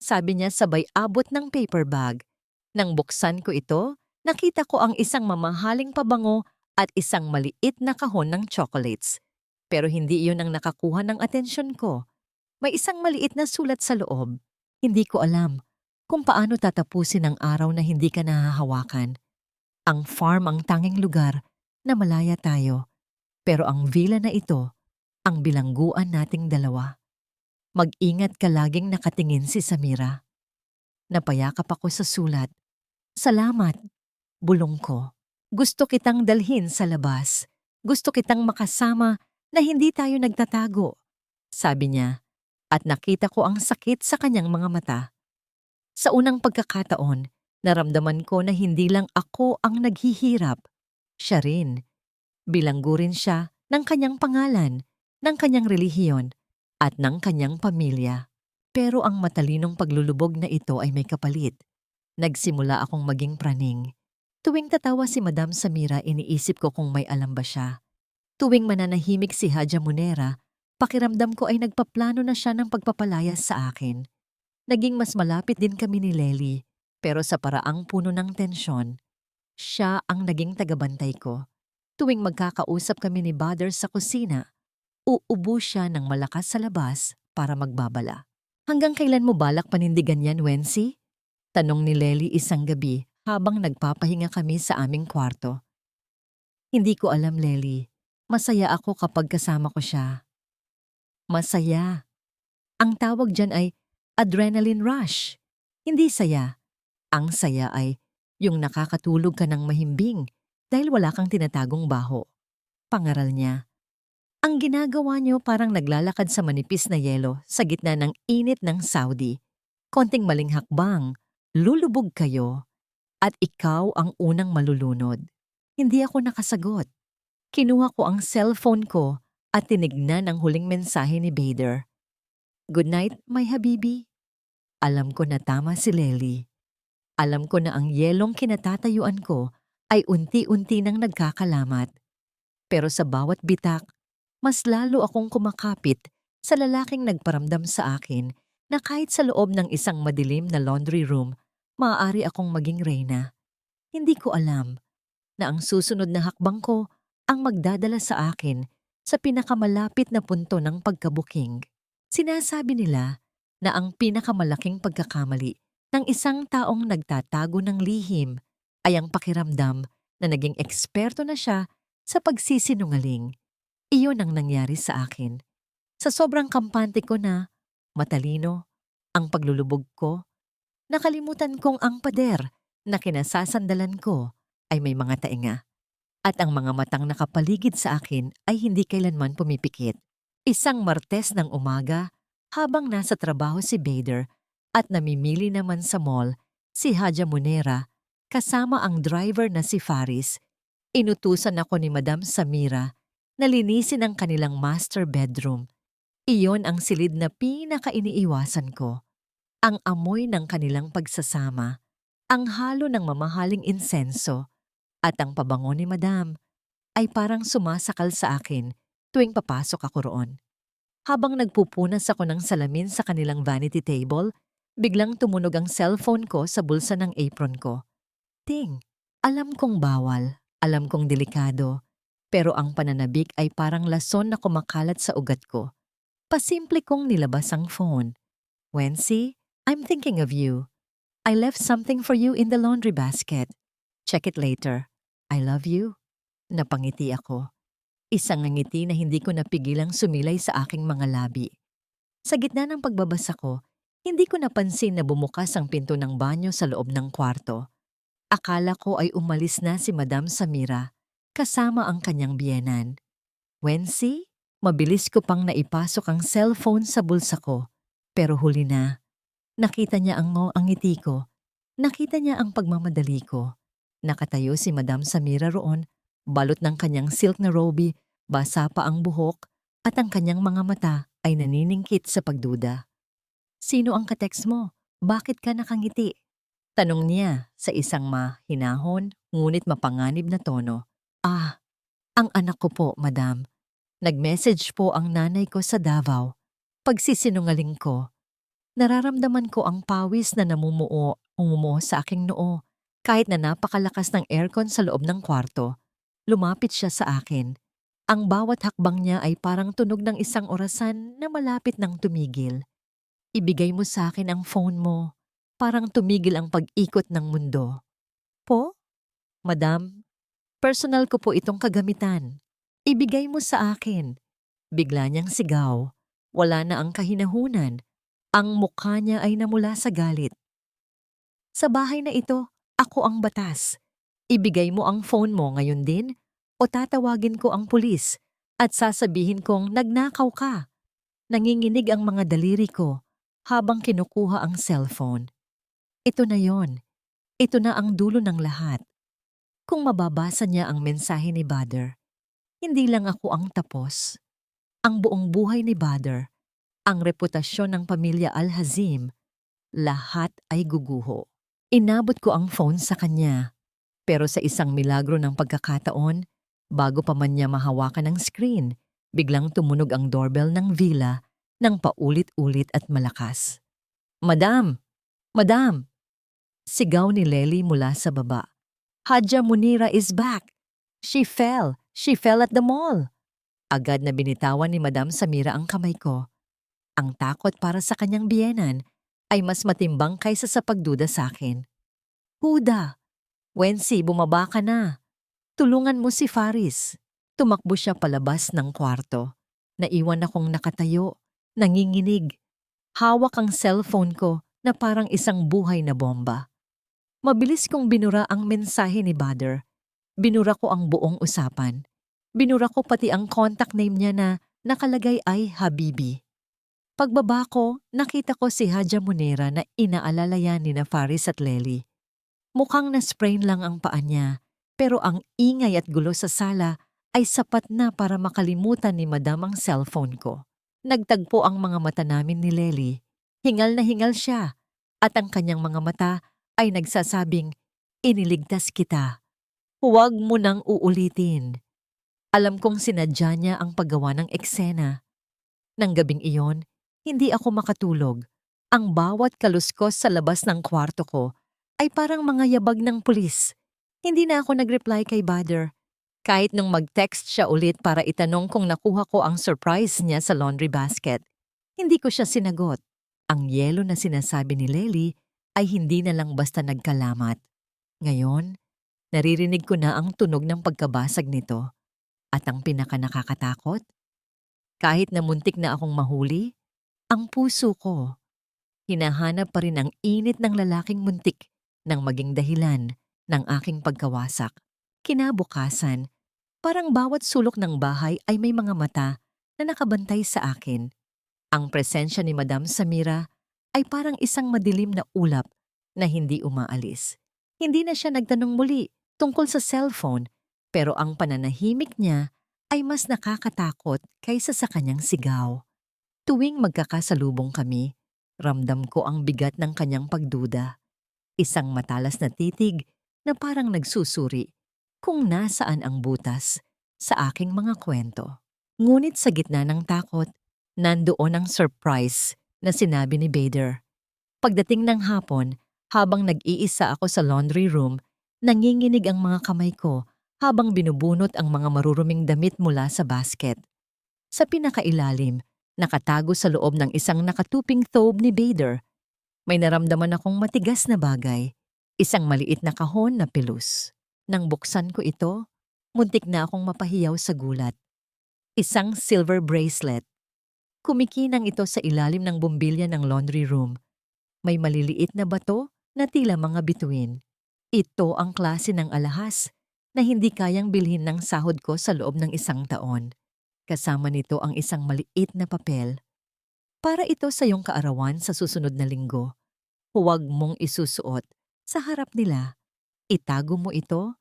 sabi niya sabay abot ng paper bag. Nang buksan ko ito, nakita ko ang isang mamahaling pabango at isang maliit na kahon ng chocolates. Pero hindi iyon ang nakakuha ng atensyon ko. May isang maliit na sulat sa loob. Hindi ko alam kung paano tatapusin ang araw na hindi ka nahahawakan. Ang farm ang tanging lugar na malaya tayo. Pero ang villa na ito, ang bilangguan nating dalawa. Mag-ingat ka laging nakatingin si Samira. Napayakap ako sa sulat. "Salamat," bulong ko. "Gusto kitang dalhin sa labas. Gusto kitang makasama na hindi tayo nagtatago," sabi niya, at nakita ko ang sakit sa kanyang mga mata. Sa unang pagkakataon, naramdaman ko na hindi lang ako ang naghihirap. Siya rin. Bilanggo rin siya ng kanyang pangalan, ng kanyang relihiyon, at ng kanyang pamilya. Pero ang matalinong paglulubog na ito ay may kapalit. Nagsimula akong maging praning. Tuwing tatawa si Madam Samira, iniisip ko kung may alam ba siya. Tuwing mananahimik si Haja Munera, pakiramdam ko ay nagpaplano na siya ng pagpapalayas sa akin. Naging mas malapit din kami ni Lely, pero sa paraang puno ng tensyon, siya ang naging tagabantay ko. Tuwing magkakausap kami ni Bader sa kusina, uubo siya ng malakas sa labas para magbabala. "Hanggang kailan mo balak panindigan yan, Wency?" Tanong ni Lely isang gabi habang nagpapahinga kami sa aming kwarto. "Hindi ko alam, Lely. Masaya ako kapag kasama ko siya." Masaya. Ang tawag dyan ay adrenaline rush. Hindi saya. Ang saya ay yung nakakatulog ka ng mahimbing dahil wala kang tinatagong baho. Pangaral niya. Ang ginagawa niyo parang naglalakad sa manipis na yelo sa gitna ng init ng Saudi. Konting maling hakbang, lulubog kayo, at ikaw ang unang malulunod. Hindi ako nakasagot. Kinuha ko ang cellphone ko at tinignan ang huling mensahe ni Bader. "Good night, my habibi." Alam ko na tama si Lely. Alam ko na ang yelong kinatatayuan ko ay unti-unti nang nagkakalamat. Pero sa bawat bitak, mas lalo akong kumakapit sa lalaking nagparamdam sa akin na kahit sa loob ng isang madilim na laundry room, maaari akong maging reyna. Hindi ko alam na ang susunod na hakbang ko ang magdadala sa akin sa pinakamalapit na punto ng pagkabuking. Sinasabi nila na ang pinakamalaking pagkakamali ng isang taong nagtatago ng lihim ay ang pakiramdam na naging eksperto na siya sa pagsisinungaling. Iyon ang nangyari sa akin. Sa sobrang kampante ko na, matalino, ang paglulubog ko, nakalimutan kong ang pader na kinasasandalan ko ay may mga tainga. At ang mga matang nakapaligid sa akin ay hindi kailanman pumipikit. Isang Martes ng umaga, habang nasa trabaho si Bader, At namimili naman sa mall si Haja Munera kasama ang driver na si Faris. Inutusan ako ni Madam Samira na linisin ang kanilang master bedroom. Iyon ang silid na pinaka-iniiwasan ko. Ang amoy ng kanilang pagsasama, ang halo ng mamahaling insenso, at ang pabango ni Madam ay parang sumasakal sa akin tuwing papasok ako roon. Habang nagpupunas ako ng salamin sa kanilang vanity table, biglang tumunog ang cellphone ko sa bulsa ng apron ko. Ting, alam kong bawal, alam kong delikado, pero ang pananabik ay parang lason na kumakalat sa ugat ko. Pasimple kong nilabas ang phone. Wency, I'm thinking of you. I left something for you in the laundry basket. Check it later. I love you. Napangiti ako. Isang ngiti na hindi ko napigilang sumilay sa aking mga labi. Sa gitna ng pagbabasa ko, hindi ko napansin na bumukas ang pinto ng banyo sa loob ng kwarto. Akala ko ay umalis na si Madam Samira, kasama ang kanyang biyenan. Wency, mabilis ko pang naipasok ang cellphone sa bulsa ko. Pero huli na. Nakita niya ang ngiti ko. Nakita niya ang pagmamadali ko. Nakatayo si Madam Samira roon, balot ng kanyang silk na robe, basa pa ang buhok, at ang kanyang mga mata ay naniningkit sa pagduda. Sino ang katext mo? Bakit ka nakangiti? Tanong niya sa isang mahinahon ngunit mapanganib na tono. Ang anak ko po, Madam. Nag-message po ang nanay ko sa Davao. Pagsisinungaling ko. Nararamdaman ko ang pawis na umumuo sa aking noo. Kahit na napakalakas ng aircon sa loob ng kwarto, lumapit siya sa akin. Ang bawat hakbang niya ay parang tunog ng isang orasan na malapit ng tumigil. Ibigay mo sa akin ang phone mo. Parang tumigil ang pag-ikot ng mundo. Po? Madam, personal ko po itong kagamitan. Ibigay mo sa akin. Bigla niyang sigaw. Wala na ang kahinahunan. Ang mukha niya ay namula sa galit. Sa bahay na ito, ako ang batas. Ibigay mo ang phone mo ngayon din o tatawagin ko ang pulis at sasabihin kong nagnakaw ka. Nanginginig ang mga daliri ko habang kinukuha ang cellphone. Ito na yon. Ito na ang dulo ng lahat. Kung mababasa niya ang mensahe ni Bader, hindi lang ako ang tapos. Ang buong buhay ni Bader, ang reputasyon ng pamilya Al-Hazim, lahat ay guguho. Inabot ko ang phone sa kanya, pero sa isang milagro ng pagkakataon, bago pa man niya mahawakan ang screen, biglang tumunog ang doorbell ng villa ng paulit-ulit at malakas. Madam! Madam! Sigaw ni Lely mula sa baba. Haja Munira is back! She fell! She fell at the mall! Agad na binitawan ni Madam Samira ang kamay ko. Ang takot para sa kanyang biyenan ay mas matimbang kaysa sa pagduda sa akin. Huda! Wency, bumaba ka na. Tulungan mo si Faris. Tumakbo siya palabas ng kwarto. Naiwan akong nakatayo, nanginginig. Hawak ang cellphone ko na parang isang buhay na bomba. Mabilis kong binura ang mensahe ni Bader. Binura ko ang buong usapan. Binura ko pati ang contact name niya na nakalagay ay Habibi. Pagbaba ko, nakita ko si Haja Munera na inaalalayan ni na Faris at Lely. Mukhang na-sprain lang ang paa niya, pero ang ingay at gulo sa sala ay sapat na para makalimutan ni Madam ang cellphone ko. Nagtagpo ang mga mata namin ni Lely. Hingal na hingal siya, at ang kanyang mga mata ay nagsasabing, iniligtas kita. Huwag mo nang uulitin. Alam kong sinadya niya ang paggawa ng eksena. Nang gabing iyon, hindi ako makatulog. Ang bawat kaluskos sa labas ng kwarto ko ay parang mga yabag ng pulis. Hindi na ako nag-reply kay Bader. Kahit nung mag-text siya ulit para itanong kung nakuha ko ang surprise niya sa laundry basket, hindi ko siya sinagot. Ang yelo na sinasabi ni Lely ay hindi na lang basta nagkalamat. Ngayon, naririnig ko na ang tunog ng pagkabasag nito. At ang pinakanakakatakot, kahit na muntik na akong mahuli, ang puso ko, hinahanap pa rin ang init ng lalaking muntik nang maging dahilan ng aking pagkawasak. Kinabukasan, parang bawat sulok ng bahay ay may mga mata na nakabantay sa akin. Ang presensya ni Madam Samira ay parang isang madilim na ulap na hindi umaalis. Hindi na siya nagtanong muli tungkol sa cellphone, pero ang pananahimik niya ay mas nakakatakot kaysa sa kanyang sigaw. Tuwing magkakasalubong kami, ramdam ko ang bigat ng kanyang pagduda. Isang matalas na titig na parang nagsusuri kung nasaan ang butas sa aking mga kwento. Ngunit sa gitna ng takot, nandoon ang surprise na sinabi ni Bader. Pagdating ng hapon, habang nag-iisa ako sa laundry room, nanginginig ang mga kamay ko habang binubunot ang mga maruruming damit mula sa basket. Sa pinakailalim, nakatago sa loob ng isang nakatuping thobe ni Bader, may naramdaman akong matigas na bagay, isang maliit na kahon na pilus. Nang buksan ko ito, muntik na akong mapahiyaw sa gulat. Isang silver bracelet. Kumikinang ito sa ilalim ng bumbilya ng laundry room. May maliliit na bato na tila mga bituin. Ito ang klase ng alahas na hindi kayang bilhin ng sahod ko sa loob ng 1 taon. Kasama nito ang isang maliit na papel. Para ito sa iyong kaarawan sa susunod na linggo. Huwag mong isusuot sa harap nila. Itago mo ito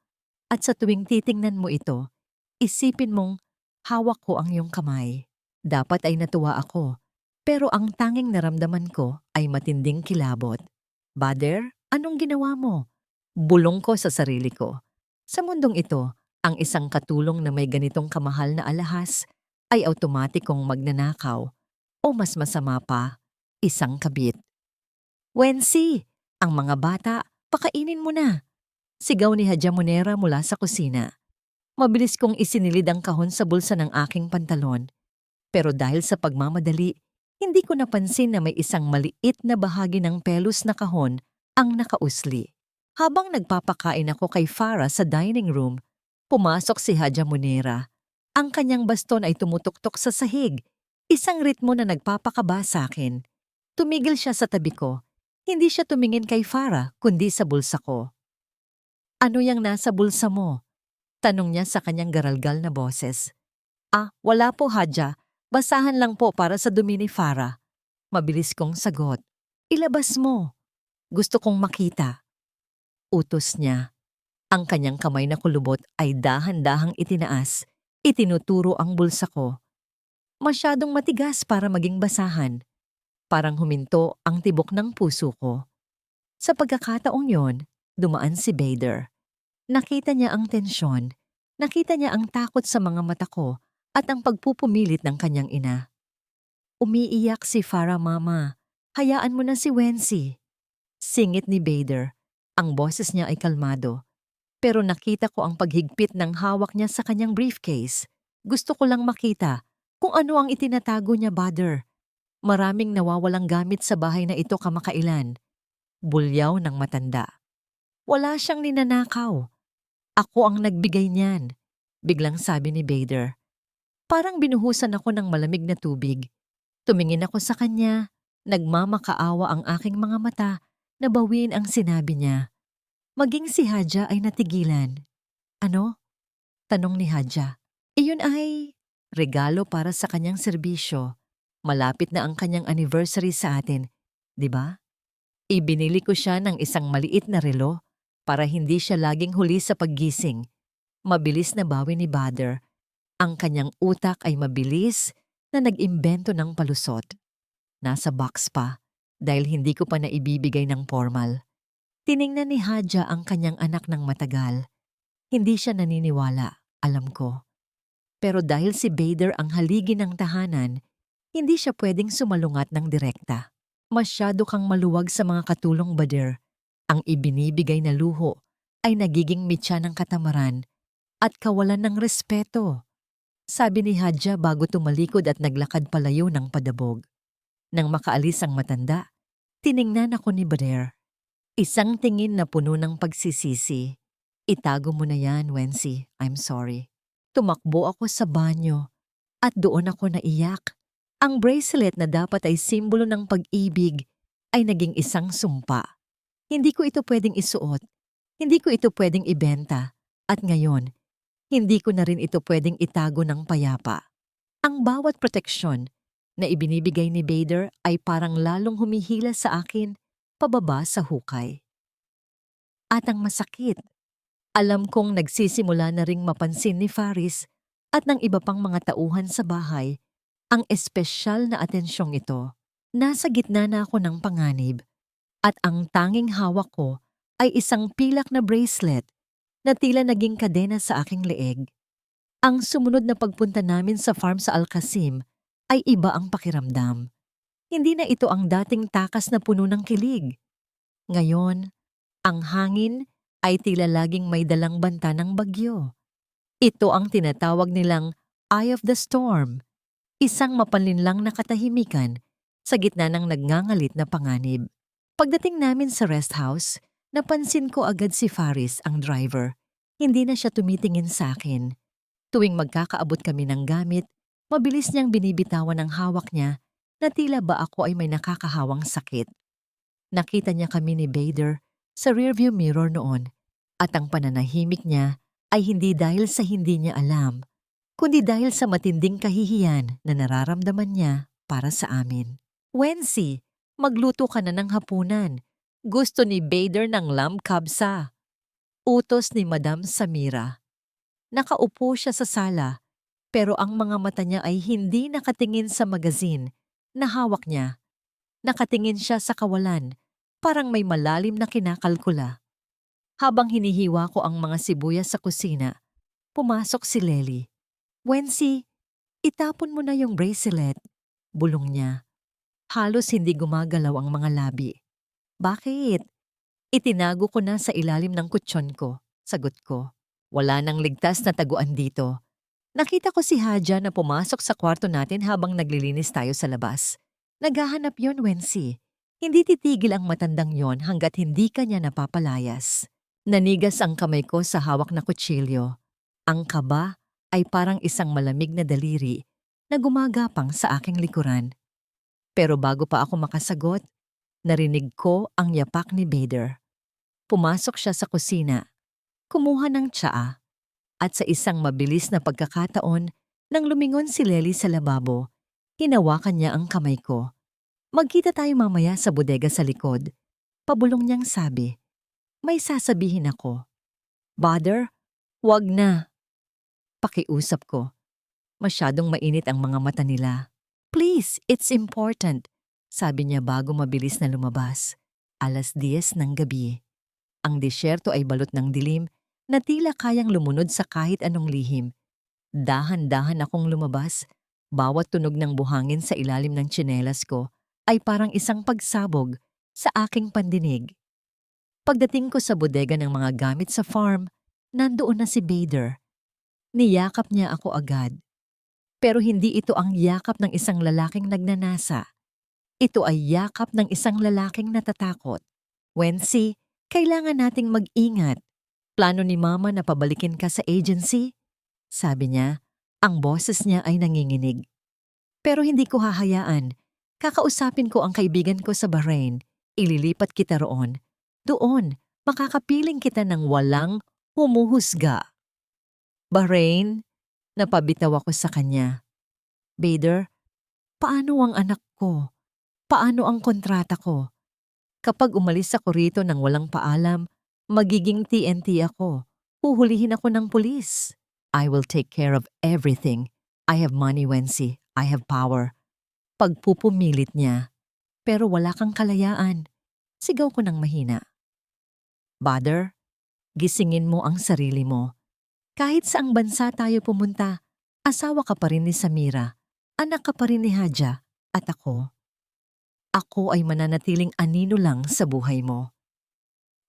at sa tuwing titingnan mo ito, isipin mong hawak ko ang iyong kamay. Dapat ay natuwa ako, pero ang tanging naramdaman ko ay matinding kilabot. Bader, anong ginawa mo? Bulong ko sa sarili ko. Sa mundong ito, ang isang katulong na may ganitong kamahal na alahas ay automatikong magnanakaw o mas masama pa, isang kabit. Wensi, ang mga bata, pakainin mo na. Sigaw ni Hadja Monera mula sa kusina. Mabilis kong isinilid ang kahon sa bulsa ng aking pantalon. Pero dahil sa pagmamadali, hindi ko napansin na may isang maliit na bahagi ng pelos na kahon ang nakausli. Habang nagpapakain ako kay Farah sa dining room, pumasok si Hadja Monera. Ang kanyang baston ay tumutuktok sa sahig, isang ritmo na nagpapakaba sa akin. Tumigil siya sa tabi ko. Hindi siya tumingin kay Farah kundi sa bulsa ko. Ano yang nasa bulsa mo? Tanong niya sa kanyang garalgal na boses. Wala po Hadja. Basahan lang po para sa dumi ni Farah. Mabilis kong sagot. Ilabas mo. Gusto kong makita. Utos niya. Ang kanyang kamay na kulubot ay dahan-dahang itinaas. Itinuturo ang bulsa ko. Masyadong matigas para maging basahan. Parang huminto ang tibok ng puso ko. Sa pagkakataong yon, dumaan si Bader. Nakita niya ang tensyon. Nakita niya ang takot sa mga mata ko at ang pagpupumilit ng kanyang ina. Umiiyak si Farah, mama. Hayaan mo na si Wensi. Singit ni Bader. Ang boses niya ay kalmado. Pero nakita ko ang paghigpit ng hawak niya sa kanyang briefcase. Gusto ko lang makita kung ano ang itinatago niya, Bader. Maraming nawawalang gamit sa bahay na ito kamakailan. Bulyaw ng matanda. Wala siyang ninanakaw. Ako ang nagbigay niyan, biglang sabi ni Bader. Parang binuhusan ako ng malamig na tubig. Tumingin ako sa kanya, nagmamakaawa ang aking mga mata na bawiin ang sinabi niya. Maging si Hadja ay natigilan. Ano? Tanong ni Hadja. Iyon ay regalo para sa kanyang serbisyo. Malapit na ang kanyang anniversary sa atin, di ba? Ibinili ko siya ng isang maliit na relo para hindi siya laging huli sa paggising. Mabilis na bawi ni Bader. Ang kanyang utak ay mabilis na nag-imbento ng palusot. Nasa box pa dahil hindi ko pa naibibigay ng formal. Tiningnan ni Hadja ang kanyang anak ng matagal. Hindi siya naniniwala, alam ko. Pero dahil si Bader ang haligi ng tahanan, hindi siya pwedeng sumalungat ng direkta. Masyado kang maluwag sa mga katulong, Bader. Ang ibinibigay na luho ay nagiging mitya ng katamaran at kawalan ng respeto. Sabi ni Hadja bago tumalikod at naglakad palayo ng padabog. Nang makaalis ang matanda, tiningnan ako ni Bader. Isang tingin na puno ng pagsisisi. Itago mo na yan, Wensi. I'm sorry. Tumakbo ako sa banyo at doon ako naiyak. Ang bracelet na dapat ay simbolo ng pag-ibig ay naging isang sumpa. Hindi ko ito pwedeng isuot. Hindi ko ito pwedeng ibenta. At ngayon, hindi ko na rin ito pwedeng itago ng payapa. Ang bawat proteksyon na ibinibigay ni Bader ay parang lalong humihila sa akin pababa sa hukay. At ang masakit, alam kong nagsisimula na ring mapansin ni Faris at ng iba pang mga tauhan sa bahay ang espesyal na atensyong ito. Nasa gitna na ako ng panganib at ang tanging hawak ko ay isang pilak na bracelet na tila naging kadena sa aking leeg. Ang sumunod na pagpunta namin sa farm sa Al-Qasim ay iba ang pakiramdam. Hindi na ito ang dating takas na puno ng kilig. Ngayon, ang hangin ay tila laging may dalang banta ng bagyo. Ito ang tinatawag nilang Eye of the Storm, isang mapanlinlang na katahimikan sa gitna ng nagngangalit na panganib. Pagdating namin sa rest house, napansin ko agad si Faris, ang driver. Hindi na siya tumitingin sa akin. Tuwing magkakaabot kami ng gamit, mabilis niyang binibitawan ang hawak niya na tila ba ako ay may nakakahawang sakit. Nakita niya kami ni Bader sa rearview mirror noon at ang pananahimik niya ay hindi dahil sa hindi niya alam, kundi dahil sa matinding kahihiyan na nararamdaman niya para sa amin. Wency, magluto ka na ng hapunan. Gusto ni Bader ng lamb kabsa. Utos ni Madam Samira. Nakaupo siya sa sala, pero ang mga mata niya ay hindi nakatingin sa magazine na hawak niya. Nakatingin siya sa kawalan, parang may malalim na kinakalkula. Habang hinihiwa ko ang mga sibuyas sa kusina, pumasok si Lely. Wency, itapon mo na yung bracelet. Bulong niya. Halos hindi gumagalaw ang mga labi. Bakit? Itinago ko na sa ilalim ng kutsyon ko. Sagot ko. Wala nang ligtas na taguan dito. Nakita ko si Hadja na pumasok sa kwarto natin habang naglilinis tayo sa labas. Naghahanap yon, Wency. Hindi titigil ang matandang yon hanggat hindi ka niya napapalayas. Nanigas ang kamay ko sa hawak na kutsilyo. Ang kaba ay parang isang malamig na daliri na gumagapang sa aking likuran. Pero bago pa ako makasagot, narinig ko ang yapak ni Bader. Pumasok siya sa kusina, kumuha ng tsaa, at sa isang mabilis na pagkakataon, nang lumingon si Lely sa lababo, hinawakan niya ang kamay ko. Magkita tayo mamaya sa bodega sa likod. Pabulong niyang sabi, may sasabihin ako. Bader, wag na. Pakiusap ko. Masyadong mainit ang mga mata nila. Please, it's important, sabi niya bago mabilis na lumabas. 10:00 ng gabi. Ang disyerto ay balot ng dilim na tila kayang lumunod sa kahit anong lihim. Dahan-dahan akong lumabas, bawat tunog ng buhangin sa ilalim ng tsinelas ko ay parang isang pagsabog sa aking pandinig. Pagdating ko sa bodega ng mga gamit sa farm, nandoon na si Bader. Niyakap niya ako agad. Pero hindi ito ang yakap ng isang lalaking nagnanasa. Ito ay yakap ng isang lalaking natatakot. Wency, kailangan nating mag-ingat. Plano ni Mama na pabalikin ka sa agency? Sabi niya, ang boses niya ay nanginginig. Pero hindi ko hahayaan. Kakausapin ko ang kaibigan ko sa Bahrain. Ililipat kita roon. Doon, makakapiling kita ng walang humuhusga. Bahrain? Napabitaw ako sa kanya. Bader, paano ang anak ko? Paano ang kontrata ko? Kapag umalis ako rito nang walang paalam, magiging TNT ako. Huhulihin ako ng pulis. I will take care of everything. I have money, Wency. I have power. Pagpupumilit niya. Pero wala kang kalayaan. Sigaw ko ng mahina. Bader, gisingin mo ang sarili mo. Kahit saang bansa tayo pumunta, asawa ka pa rin ni Samira, anak ka pa rin ni Hadja, at ako. Ako ay mananatiling anino lang sa buhay mo.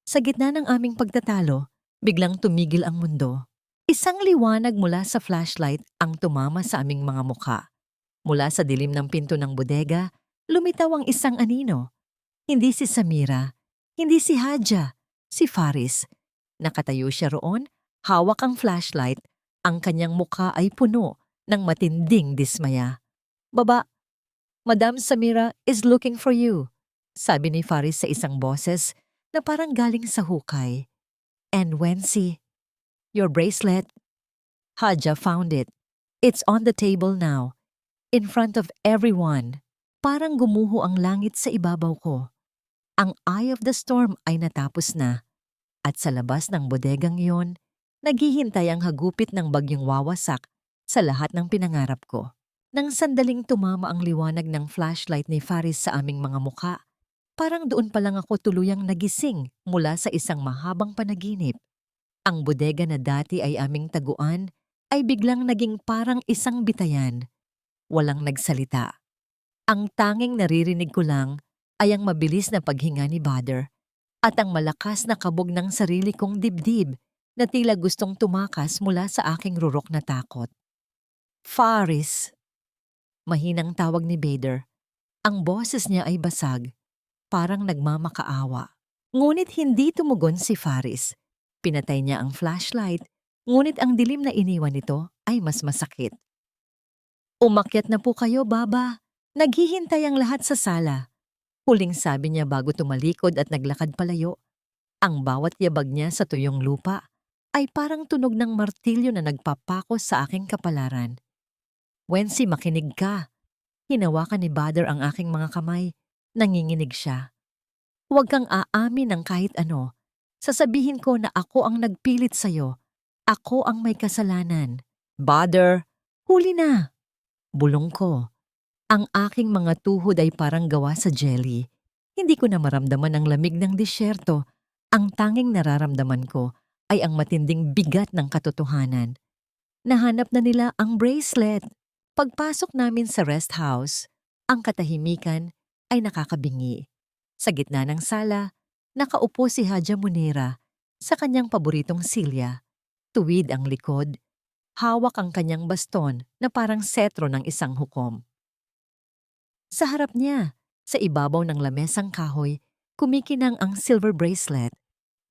Sa gitna ng aming pagtatalo, biglang tumigil ang mundo. Isang liwanag mula sa flashlight ang tumama sa aming mga mukha. Mula sa dilim ng pinto ng bodega, lumitaw ang isang anino. Hindi si Samira, hindi si Hadja, si Faris. Nakatayo siya roon, hawak ang flashlight, ang kanyang mukha ay puno ng matinding dismaya. Baba, Madam Samira is looking for you, sabi ni Faris sa isang boses na parang galing sa hukay. And Wency, your bracelet. Hadja found it. It's on the table now. in front of everyone. Parang gumuho ang langit sa ibabaw ko. Ang eye of the storm ay natapos na. At sa labas ng bodegang yon, naghihintay ang hagupit ng bagyong wawasak sa lahat ng pinangarap ko. Nang sandaling tumama ang liwanag ng flashlight ni Faris sa aming mga muka, parang doon pa lang ako tuluyang nagising mula sa isang mahabang panaginip. Ang bodega na dati ay aming taguan ay biglang naging parang isang bitayan. Walang nagsalita. Ang tanging naririnig ko lang ay ang mabilis na paghinga ni Bader at ang malakas na kabog ng sarili kong dibdib na tila gustong tumakas mula sa aking rurok na takot. Faris! Mahinang tawag ni Bader. Ang boses niya ay basag, parang nagmamakaawa. Ngunit hindi tumugon si Faris. Pinatay niya ang flashlight, ngunit ang dilim na iniwan nito ay mas masakit. Umakyat na po kayo, Baba. Naghihintay ang lahat sa sala. Huling sabi niya bago tumalikod at naglakad palayo. Ang bawat yabag niya sa tuyong lupa ay parang tunog ng martilyo na nagpapako sa aking kapalaran. Wency, makinig ka. Hinawakan ni Bader ang aking mga kamay. Nanginginig siya. Huwag kang aamin ng kahit ano. Sasabihin ko na ako ang nagpilit sa'yo. Ako ang may kasalanan. Bader, huli na. Bulong ko. Ang aking mga tuhod ay parang gawa sa jelly. Hindi ko na maramdaman ang lamig ng disyerto. Ang tanging nararamdaman ko ay ang matinding bigat ng katotohanan. Nahanap na nila ang bracelet. Pagpasok namin sa rest house, ang katahimikan ay nakakabingi. Sa gitna ng sala, nakaupo si Hadja Munera sa kanyang paboritong silya. Tuwid ang likod. Hawak ang kanyang baston na parang setro ng isang hukom. Sa harap niya, sa ibabaw ng lamesang kahoy, kumikinang ang silver bracelet.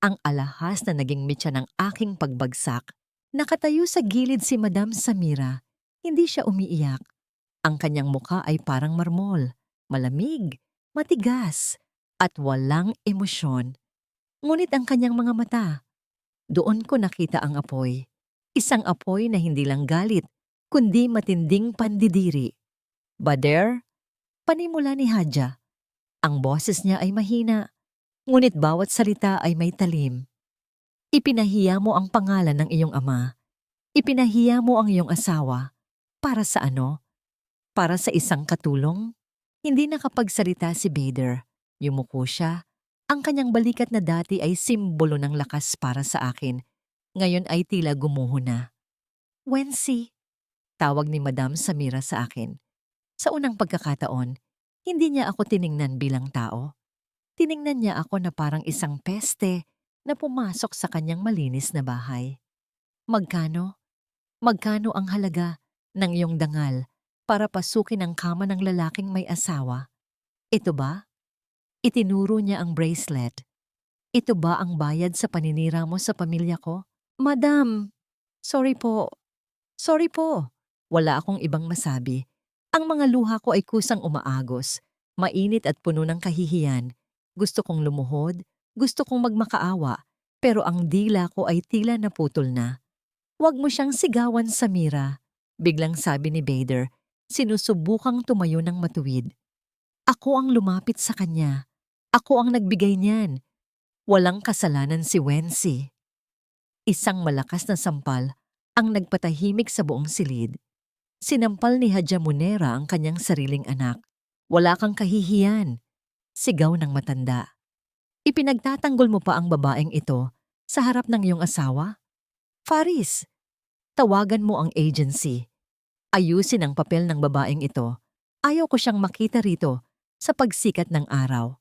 Ang alahas na naging mitya ng aking pagbagsak. Nakatayo sa gilid si Madam Samira. Hindi siya umiiyak. Ang kanyang muka ay parang marmol, malamig, matigas, at walang emosyon. Ngunit ang kanyang mga mata, doon ko nakita ang apoy. Isang apoy na hindi lang galit, kundi matinding pandidiri. Bader? Panimula ni Hadja. Ang boses niya ay mahina, ngunit bawat salita ay may talim. Ipinahiya mo ang pangalan ng iyong ama. Ipinahiya mo ang iyong asawa. Para sa ano? Para sa isang katulong? Hindi nakapagsalita si Bader. Yumuko siya. Ang kanyang balikat na dati ay simbolo ng lakas para sa akin. Ngayon ay tila gumuho na. Wency, tawag ni Madam Samira sa akin. Sa unang pagkakataon, hindi niya ako tiningnan bilang tao. Tiningnan niya ako na parang isang peste na pumasok sa kanyang malinis na bahay. Magkano? Magkano ang halaga ng iyong dangal para pasukin ang kama ng lalaking may asawa? Ito ba? Itinuro niya ang bracelet. Ito ba ang bayad sa paninira mo sa pamilya ko? Madam, sorry po. Sorry po. Wala akong ibang masabi. Ang mga luha ko ay kusang umaagos, mainit at puno ng kahihiyan. Gusto kong lumuhod, gusto kong magmakaawa, pero ang dila ko ay tila naputol na. Huwag mo siyang sigawan, Samira. Biglang sabi ni Bader, sinusubukang tumayo ng matuwid. Ako ang lumapit sa kanya. Ako ang nagbigay niyan. Walang kasalanan si Wency. Isang malakas na sampal ang nagpatahimik sa buong silid. Sinampal ni Hadja Munera ang kanyang sariling anak. Wala kang kahihiyan. Sigaw ng matanda. Ipinagtatanggol mo pa ang babaeng ito sa harap ng iyong asawa? Faris, tawagan mo ang agency. Ayusin ang papel ng babaeng ito. Ayaw ko siyang makita rito sa pagsikat ng araw.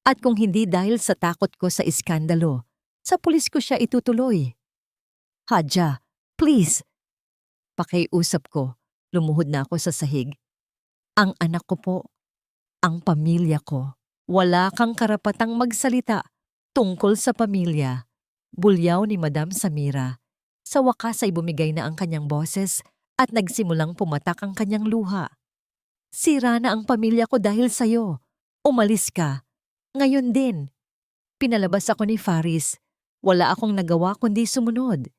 At kung hindi dahil sa takot ko sa iskandalo, sa pulis ko siya itutuloy. Hadja, please. Pakiusap ko. Lumuhod na ako sa sahig. Ang anak ko po, ang pamilya ko. Wala kang karapatang magsalita tungkol sa pamilya. Bulyaw ni Madam Samira. Sa wakas ay bumigay na ang kanyang boses at nagsimulang pumatak ang kanyang luha. Sira na ang pamilya ko dahil sa'yo. Umalis ka. Ngayon din. Pinalabas ako ni Faris. Wala akong nagawa kundi sumunod.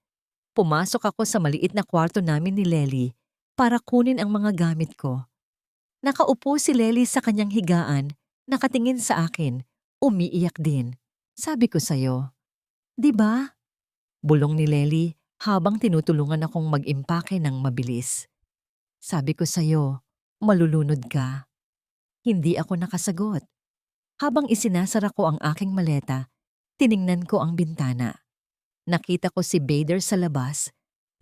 Pumasok ako sa maliit na kwarto namin ni Lely para kunin ang mga gamit ko. Nakaupo si Lely sa kanyang higaan, nakatingin sa akin, umiiyak din. Sabi ko sa'yo, di ba? Bulong ni Lely habang tinutulungan akong mag-impake ng mabilis. Sabi ko sa'yo, malulunod ka. Hindi ako nakasagot. Habang isinasara ko ang aking maleta, tiningnan ko ang bintana. Nakita ko si Bader sa labas,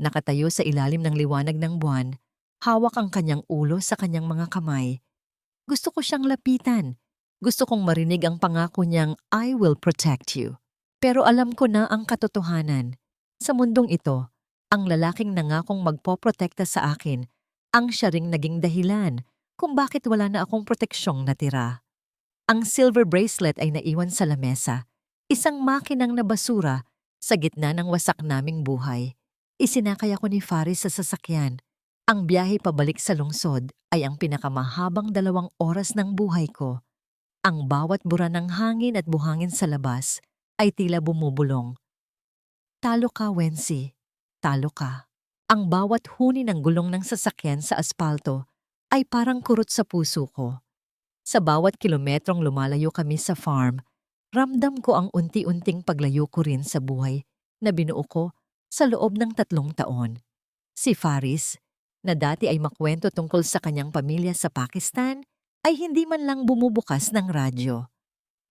nakatayo sa ilalim ng liwanag ng buwan, hawak ang kanyang ulo sa kanyang mga kamay. Gusto ko siyang lapitan. Gusto kong marinig ang pangako niyang, I will protect you. Pero alam ko na ang katotohanan. Sa mundong ito, ang lalaking nangakong magpoprotekta sa akin, ang siya ring naging dahilan kung bakit wala na akong proteksyong natira. Ang silver bracelet ay naiwan sa lamesa, isang makinang na basura sa gitna ng wasak naming buhay. Isinakay ako ni Faris sa sasakyan. Ang biyahe pabalik sa lungsod ay ang pinakamahabang 2 oras ng buhay ko. Ang bawat bura ng hangin at buhangin sa labas ay tila bumubulong. Talo ka, Wency. Talo ka. Ang bawat huni ng gulong ng sasakyan sa aspalto ay parang kurot sa puso ko. Sa bawat kilometrong lumalayo kami sa farm, ramdam ko ang unti-unting paglayo ko rin sa buhay na binuo ko sa loob ng 3 taon. Si Faris, na dati ay makwento tungkol sa kanyang pamilya sa Pakistan, ay hindi man lang bumubukas ng radyo.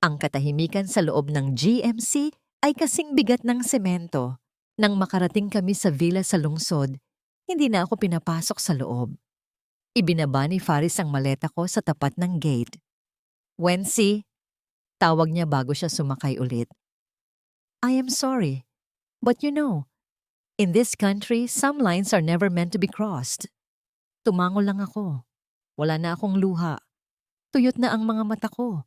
Ang katahimikan sa loob ng GMC ay kasing bigat ng semento. Nang makarating kami sa villa sa lungsod, hindi na ako pinapasok sa loob. Ibinaba ni Faris ang maleta ko sa tapat ng gate. Wency, tawag niya bago siya sumakay ulit. I am sorry, but you know, in this country, some lines are never meant to be crossed. Tumango lang ako. Wala na akong luha. Tuyot na ang mga mata ko.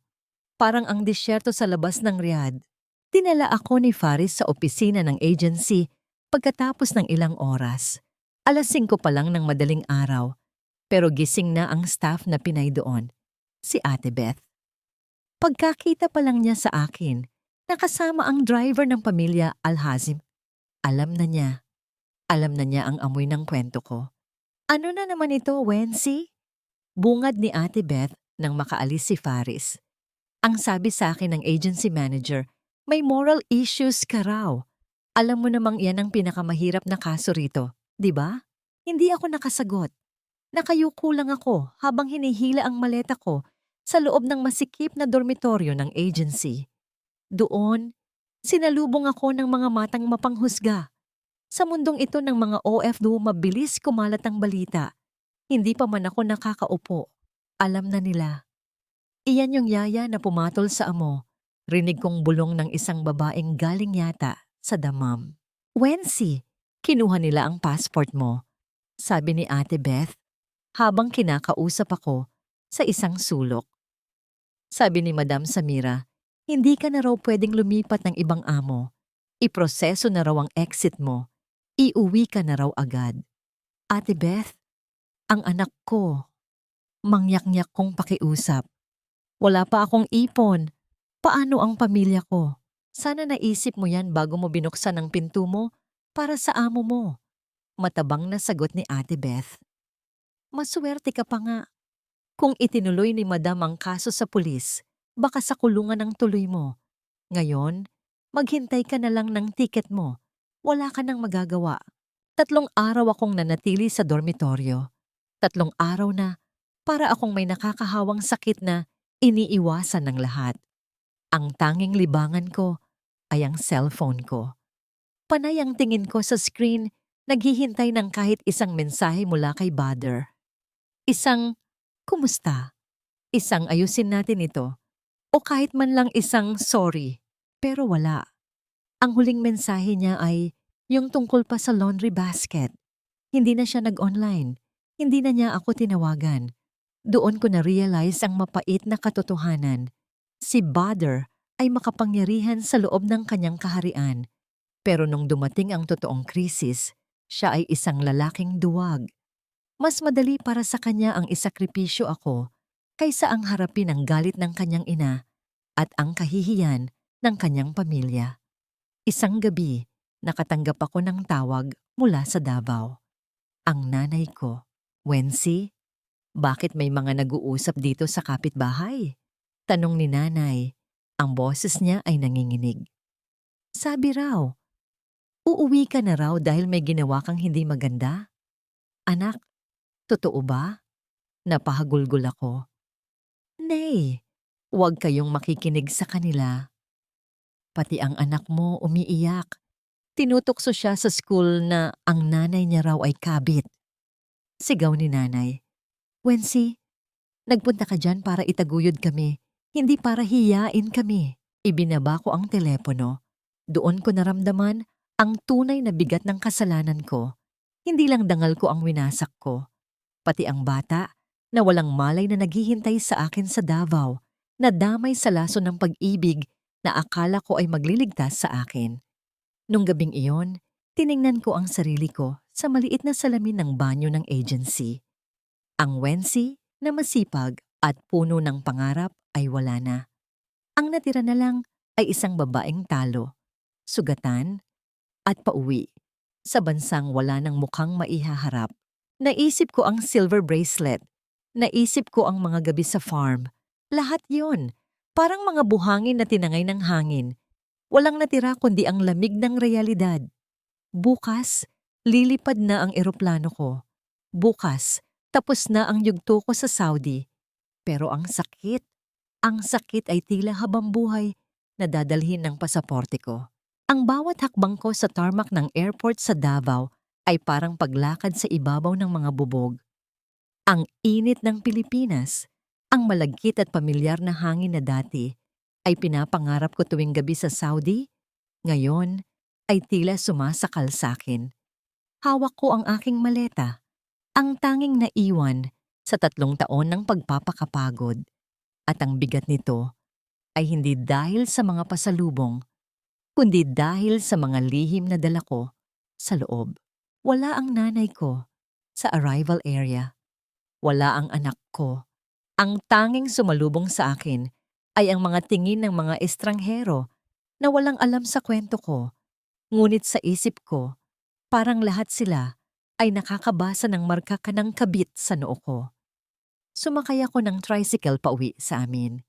Parang ang disyerto sa labas ng Riyadh. Dinala ako ni Faris sa opisina ng agency pagkatapos ng ilang oras. 5:00 pa lang ng madaling araw, pero gising na ang staff na Pinay doon, si Ate Beth. Pagkakita pa lang niya sa akin, nakasama ang driver ng pamilya Alhazim. Alam na niya. Alam na niya ang amoy ng kwento ko. Ano na naman ito, Wency? Bungad ni Ate Beth nang makaalis si Faris. Ang sabi sa akin ng agency manager, may moral issues ka raw. Alam mo namang yan ang pinakamahirap na kaso rito, di ba? Hindi ako nakasagot. Nakayuko lang ako habang hinihila ang maleta ko sa loob ng masikip na dormitoryo ng agency. Doon, sinalubong ako ng mga matang mapanghusga. Sa mundong ito ng mga OFW mabilis kumalat ang balita. Hindi pa man ako nakakaupo. Alam na nila. Iyan yung yaya na pumatol sa amo. Rinig kong bulong ng isang babaeng galing yata sa Damam. Wency, kinuha nila ang passport mo, sabi ni Ate Beth habang kinakausap ako sa isang sulok. Sabi ni Madam Samira, hindi ka na raw pwedeng lumipat ng ibang amo. Iproseso na raw ang exit mo. Iuwi ka na raw agad. Ate Beth, ang anak ko. Mangyak-nyak kong pakiusap. Wala pa akong ipon. Paano ang pamilya ko? Sana naisip mo yan bago mo binuksan ang pinto mo para sa amo mo. Matabang na sagot ni Ate Beth. Maswerte ka pa nga. Kung itinuloy ni Madam ang kaso sa pulis, baka sa kulungan ang tuloy mo. Ngayon, maghintay ka na lang ng tiket mo. Wala ka nang magagawa. 3 araw akong nanatili sa dormitoryo. 3 araw na para akong may nakakahawang sakit na iniiwasan ng lahat. Ang tanging libangan ko ay ang cellphone ko. Panay ang tingin ko sa screen, naghihintay ng kahit isang mensahe mula kay Bader. Isang, kumusta? Isang ayusin natin ito. O kahit man lang isang sorry. Pero wala. Ang huling mensahe niya ay yung tungkol pa sa laundry basket. Hindi na siya nag-online. Hindi na niya ako tinawagan. Doon ko na-realize ang mapait na katotohanan. Si Bader ay makapangyarihan sa loob ng kanyang kaharian. Pero nung dumating ang totoong krisis, siya ay isang lalaking duwag. Mas madali para sa kanya ang isakripisyo ako kaysa ang harapin ang galit ng kanyang ina at ang kahihiyan ng kanyang pamilya. Isang gabi, nakatanggap ako ng tawag mula sa Davao. Ang nanay ko, Wency, Bakit may mga nag-uusap dito sa kapitbahay? Tanong ni nanay. Ang boses niya ay nanginginig. Sabi raw, uuwi ka na raw dahil may ginawa kang hindi maganda? Anak, totoo ba? Napahagulgol ako. Nay, huwag kayong makikinig sa kanila. Pati ang anak mo umiiyak. Tinutokso siya sa school na ang nanay niya raw ay kabit. Sigaw ni nanay. Wency, nagpunta ka dyan para itaguyod kami, hindi para hiyain kami. Ibinaba ko ang telepono. Doon ko naramdaman ang tunay na bigat ng kasalanan ko. Hindi lang dangal ko ang winasak ko. Pati ang bata na walang malay na naghihintay sa akin sa Davao, na damay sa laso ng pag-ibig na akala ko ay magliligtas sa akin. Nung gabing iyon, tiningnan ko ang sarili ko sa maliit na salamin ng banyo ng agency. Ang Wency na masipag at puno ng pangarap ay wala na. Ang natira na lang ay isang babaeng talo, sugatan at pauwi sa bansang wala ng mukhang maihaharap. Naisip ko ang silver bracelet. Naisip ko ang mga gabi sa farm. Lahat yon, parang mga buhangin na tinangay ng hangin. Walang natira kundi ang lamig ng realidad. Bukas, lilipad na ang eroplano ko. Bukas, tapos na ang yugto ko sa Saudi. Pero ang sakit ay tila habang buhay na dadalhin ng pasaporte ko. Ang bawat hakbang ko sa tarmac ng airport sa Davao ay parang paglakad sa ibabaw ng mga bubog. Ang init ng Pilipinas, ang malagkit at pamilyar na hangin na dati ay pinapangarap ko tuwing gabi sa Saudi, ngayon ay tila sumasakal sa akin. Hawak ko ang aking maleta, ang tanging naiwan sa 3 taon ng pagpapakapagod. At ang bigat nito ay hindi dahil sa mga pasalubong, kundi dahil sa mga lihim na dala ko sa loob. Wala ang nanay ko sa arrival area. Wala ang anak ko. Ang tanging sumalubong sa akin ay ang mga tingin ng mga estranghero na walang alam sa kwento ko. Ngunit sa isip ko, parang lahat sila ay nakakabasa ng marka ka ng kabit sa noo ko. Sumakay ako ng tricycle pauwi sa amin.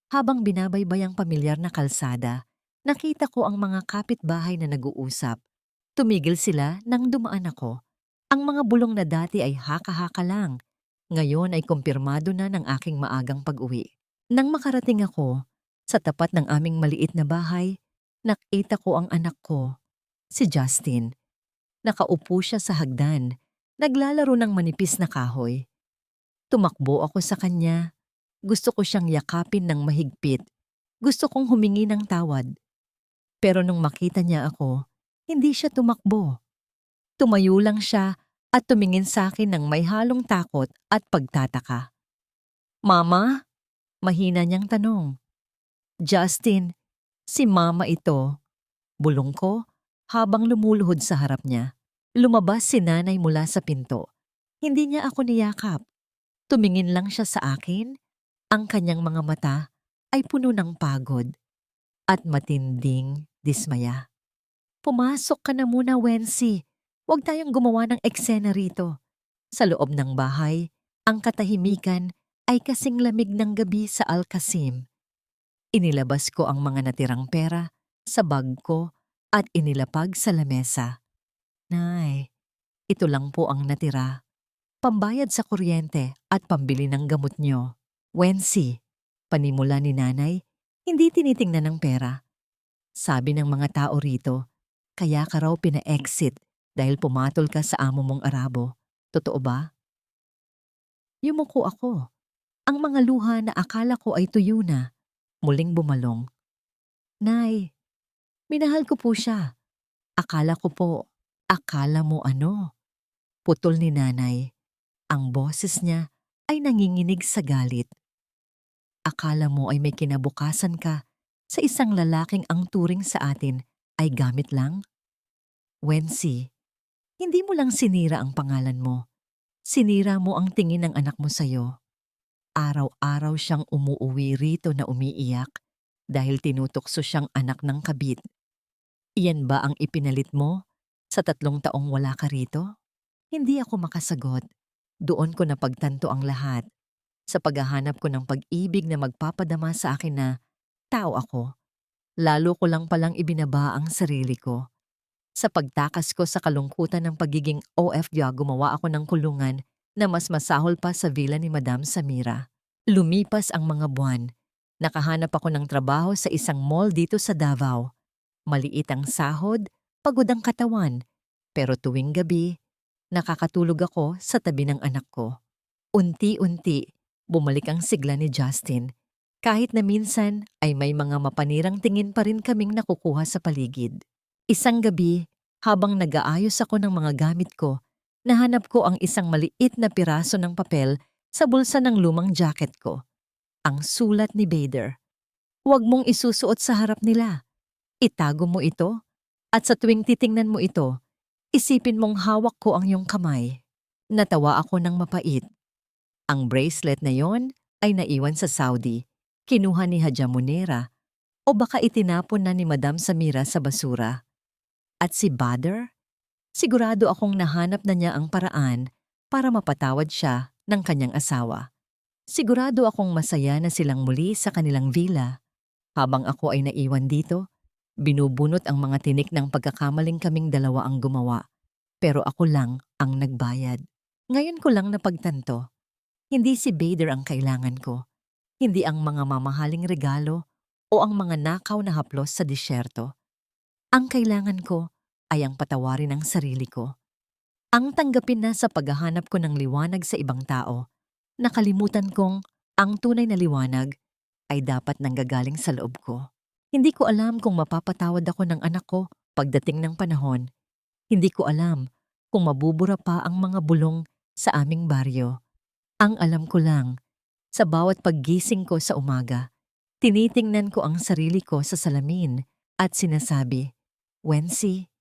Habang binabaybay ang pamilyar na kalsada, nakita ko ang mga kapitbahay na nag-uusap. Tumigil sila nang dumaan ako. Ang mga bulong na dati ay haka-haka lang. Ngayon ay kumpirmado na ng aking maagang pag-uwi. Nang makarating ako sa tapat ng aming maliit na bahay, nakita ko ang anak ko, si Justin. Nakaupo siya sa hagdan, naglalaro ng manipis na kahoy. Tumakbo ako sa kanya. Gusto ko siyang yakapin ng mahigpit. Gusto kong humingi ng tawad. Pero nung makita niya ako, hindi siya tumakbo. Tumayo lang siya at tumingin sa akin ng may halong takot at pagtataka. Mama? Mahina niyang tanong. Justin, si Mama ito. Bulong ko habang lumuluhod sa harap niya. Lumabas si nanay mula sa pinto. Hindi niya ako niyakap. Tumingin lang siya sa akin. Ang kanyang mga mata ay puno ng pagod at matinding dismaya. Pumasok ka na muna, Wency. Huwag tayong gumawa ng eksena rito. Sa loob ng bahay, ang katahimikan ay kasing lamig ng gabi sa Al-Qasim. Inilabas ko ang mga natirang pera sa bag ko at inilapag sa lamesa. Nay, ito lang po ang natira. Pambayad sa kuryente at pambili ng gamot niyo. Wency, panimula ni nanay, hindi tinitingnan ng pera. Sabi ng mga tao rito, kaya ka raw pina-exit dahil pumatol ka sa amo mong Arabo. Totoo ba? Yumuko ako. Ang mga luha na akala ko ay tuyo na, muling bumalong. Nay, minahal ko po siya. Akala ko po, akala mo ano? Putol ni nanay. Ang boses niya ay nanginginig sa galit. Akala mo ay may kinabukasan ka sa isang lalaking ang turing sa atin ay gamit lang? Wency, hindi mo lang sinira ang pangalan mo. Sinira mo ang tingin ng anak mo sa'yo. Araw-araw siyang umuuwi rito na umiiyak dahil tinutokso siyang anak ng kabit. Iyan ba ang ipinalit mo sa 3 taong wala ka rito? Hindi ako makasagot. Doon ko napagtanto ang lahat. Sa paghahanap ko ng pag-ibig na magpapadama sa akin na tao ako, lalo ko lang palang ibinaba ang sarili ko. Sa pagtakas ko sa kalungkutan ng pagiging OFW, gumawa ako ng kulungan na mas masahol pa sa villa ni Madam Samira. Lumipas ang mga buwan. Nakahanap ako ng trabaho sa isang mall dito sa Davao. Maliit ang sahod, pagod ang katawan, pero tuwing gabi, nakakatulog ako sa tabi ng anak ko. Unti-unti, bumalik ang sigla ni Justin. Kahit na minsan ay may mga mapanirang tingin pa rin kaming nakukuha sa paligid. Isang gabi, habang nag-aayos ako ng mga gamit ko, nahanap ko ang isang maliit na piraso ng papel sa bulsa ng lumang jacket ko. Ang sulat ni Bader. Huwag mong isusuot sa harap nila. Itago mo ito, at sa tuwing titingnan mo ito, isipin mong hawak ko ang iyong kamay. Natawa ako ng mapait. Ang bracelet na yon ay naiwan sa Saudi, kinuha ni Haja Munera, o baka itinapon na ni Madam Samira sa basura. At si Bader? Sigurado akong nahanap na niya ang paraan para mapatawad siya ng kanyang asawa. Sigurado akong masaya na silang muli sa kanilang villa. Habang ako ay naiwan dito, binubunot ang mga tinik ng pagkakamaling kaming dalawa ang gumawa. Pero ako lang ang nagbayad. Ngayon ko lang napagtanto, hindi si Bader ang kailangan ko. Hindi ang mga mamahaling regalo o ang mga nakaw na haplos sa disyerto. Ang kailangan ko ay ang patawarin ang sarili ko. Ang tanggapin na sa paghahanap ko ng liwanag sa ibang tao. Nakalimutan kong ang tunay na liwanag ay dapat nanggagaling sa loob ko. Hindi ko alam kung mapapatawad ako ng anak ko pagdating ng panahon. Hindi ko alam kung mabubura pa ang mga bulong sa aming baryo. Ang alam ko lang, sa bawat paggising ko sa umaga, tinitingnan ko ang sarili ko sa salamin at sinasabi, Wency,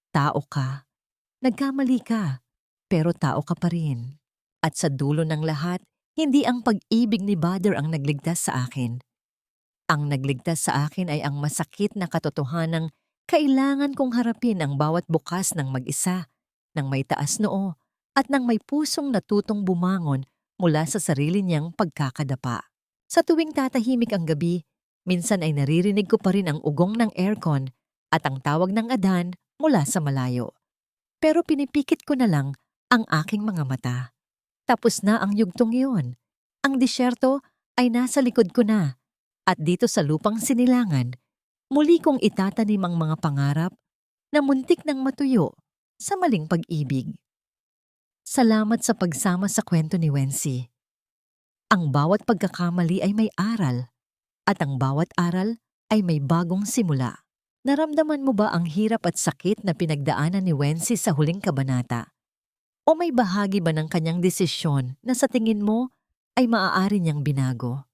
tao ka. Nagkamali ka, pero tao ka pa rin. At sa dulo ng lahat, hindi ang pag-ibig ni Bader ang nagligtas sa akin. Ang nagligtas sa akin ay ang masakit na katotohanang kailangan kong harapin ang bawat bukas ng mag-isa, ng may taas noo, at ng may pusong natutong bumangon mula sa sarili niyang pagkakadapa. Sa tuwing tatahimik ang gabi, minsan ay naririnig ko pa rin ang ugong ng aircon at ang tawag ng adan mula sa malayo. Pero pinipikit ko na lang ang aking mga mata. Tapos na ang yugtong iyon. Ang disyerto ay nasa likod ko na. At dito sa lupang sinilangan, muli kong itatanim ang mga pangarap na muntik ng matuyo sa maling pag-ibig. Salamat sa pagsama sa kwento ni Wency. Ang bawat pagkakamali ay may aral, at ang bawat aral ay may bagong simula. Naramdaman mo ba ang hirap at sakit na pinagdaanan ni Wency sa huling kabanata? O may bahagi ba ng kanyang desisyon na sa tingin mo ay maaari niyang binago?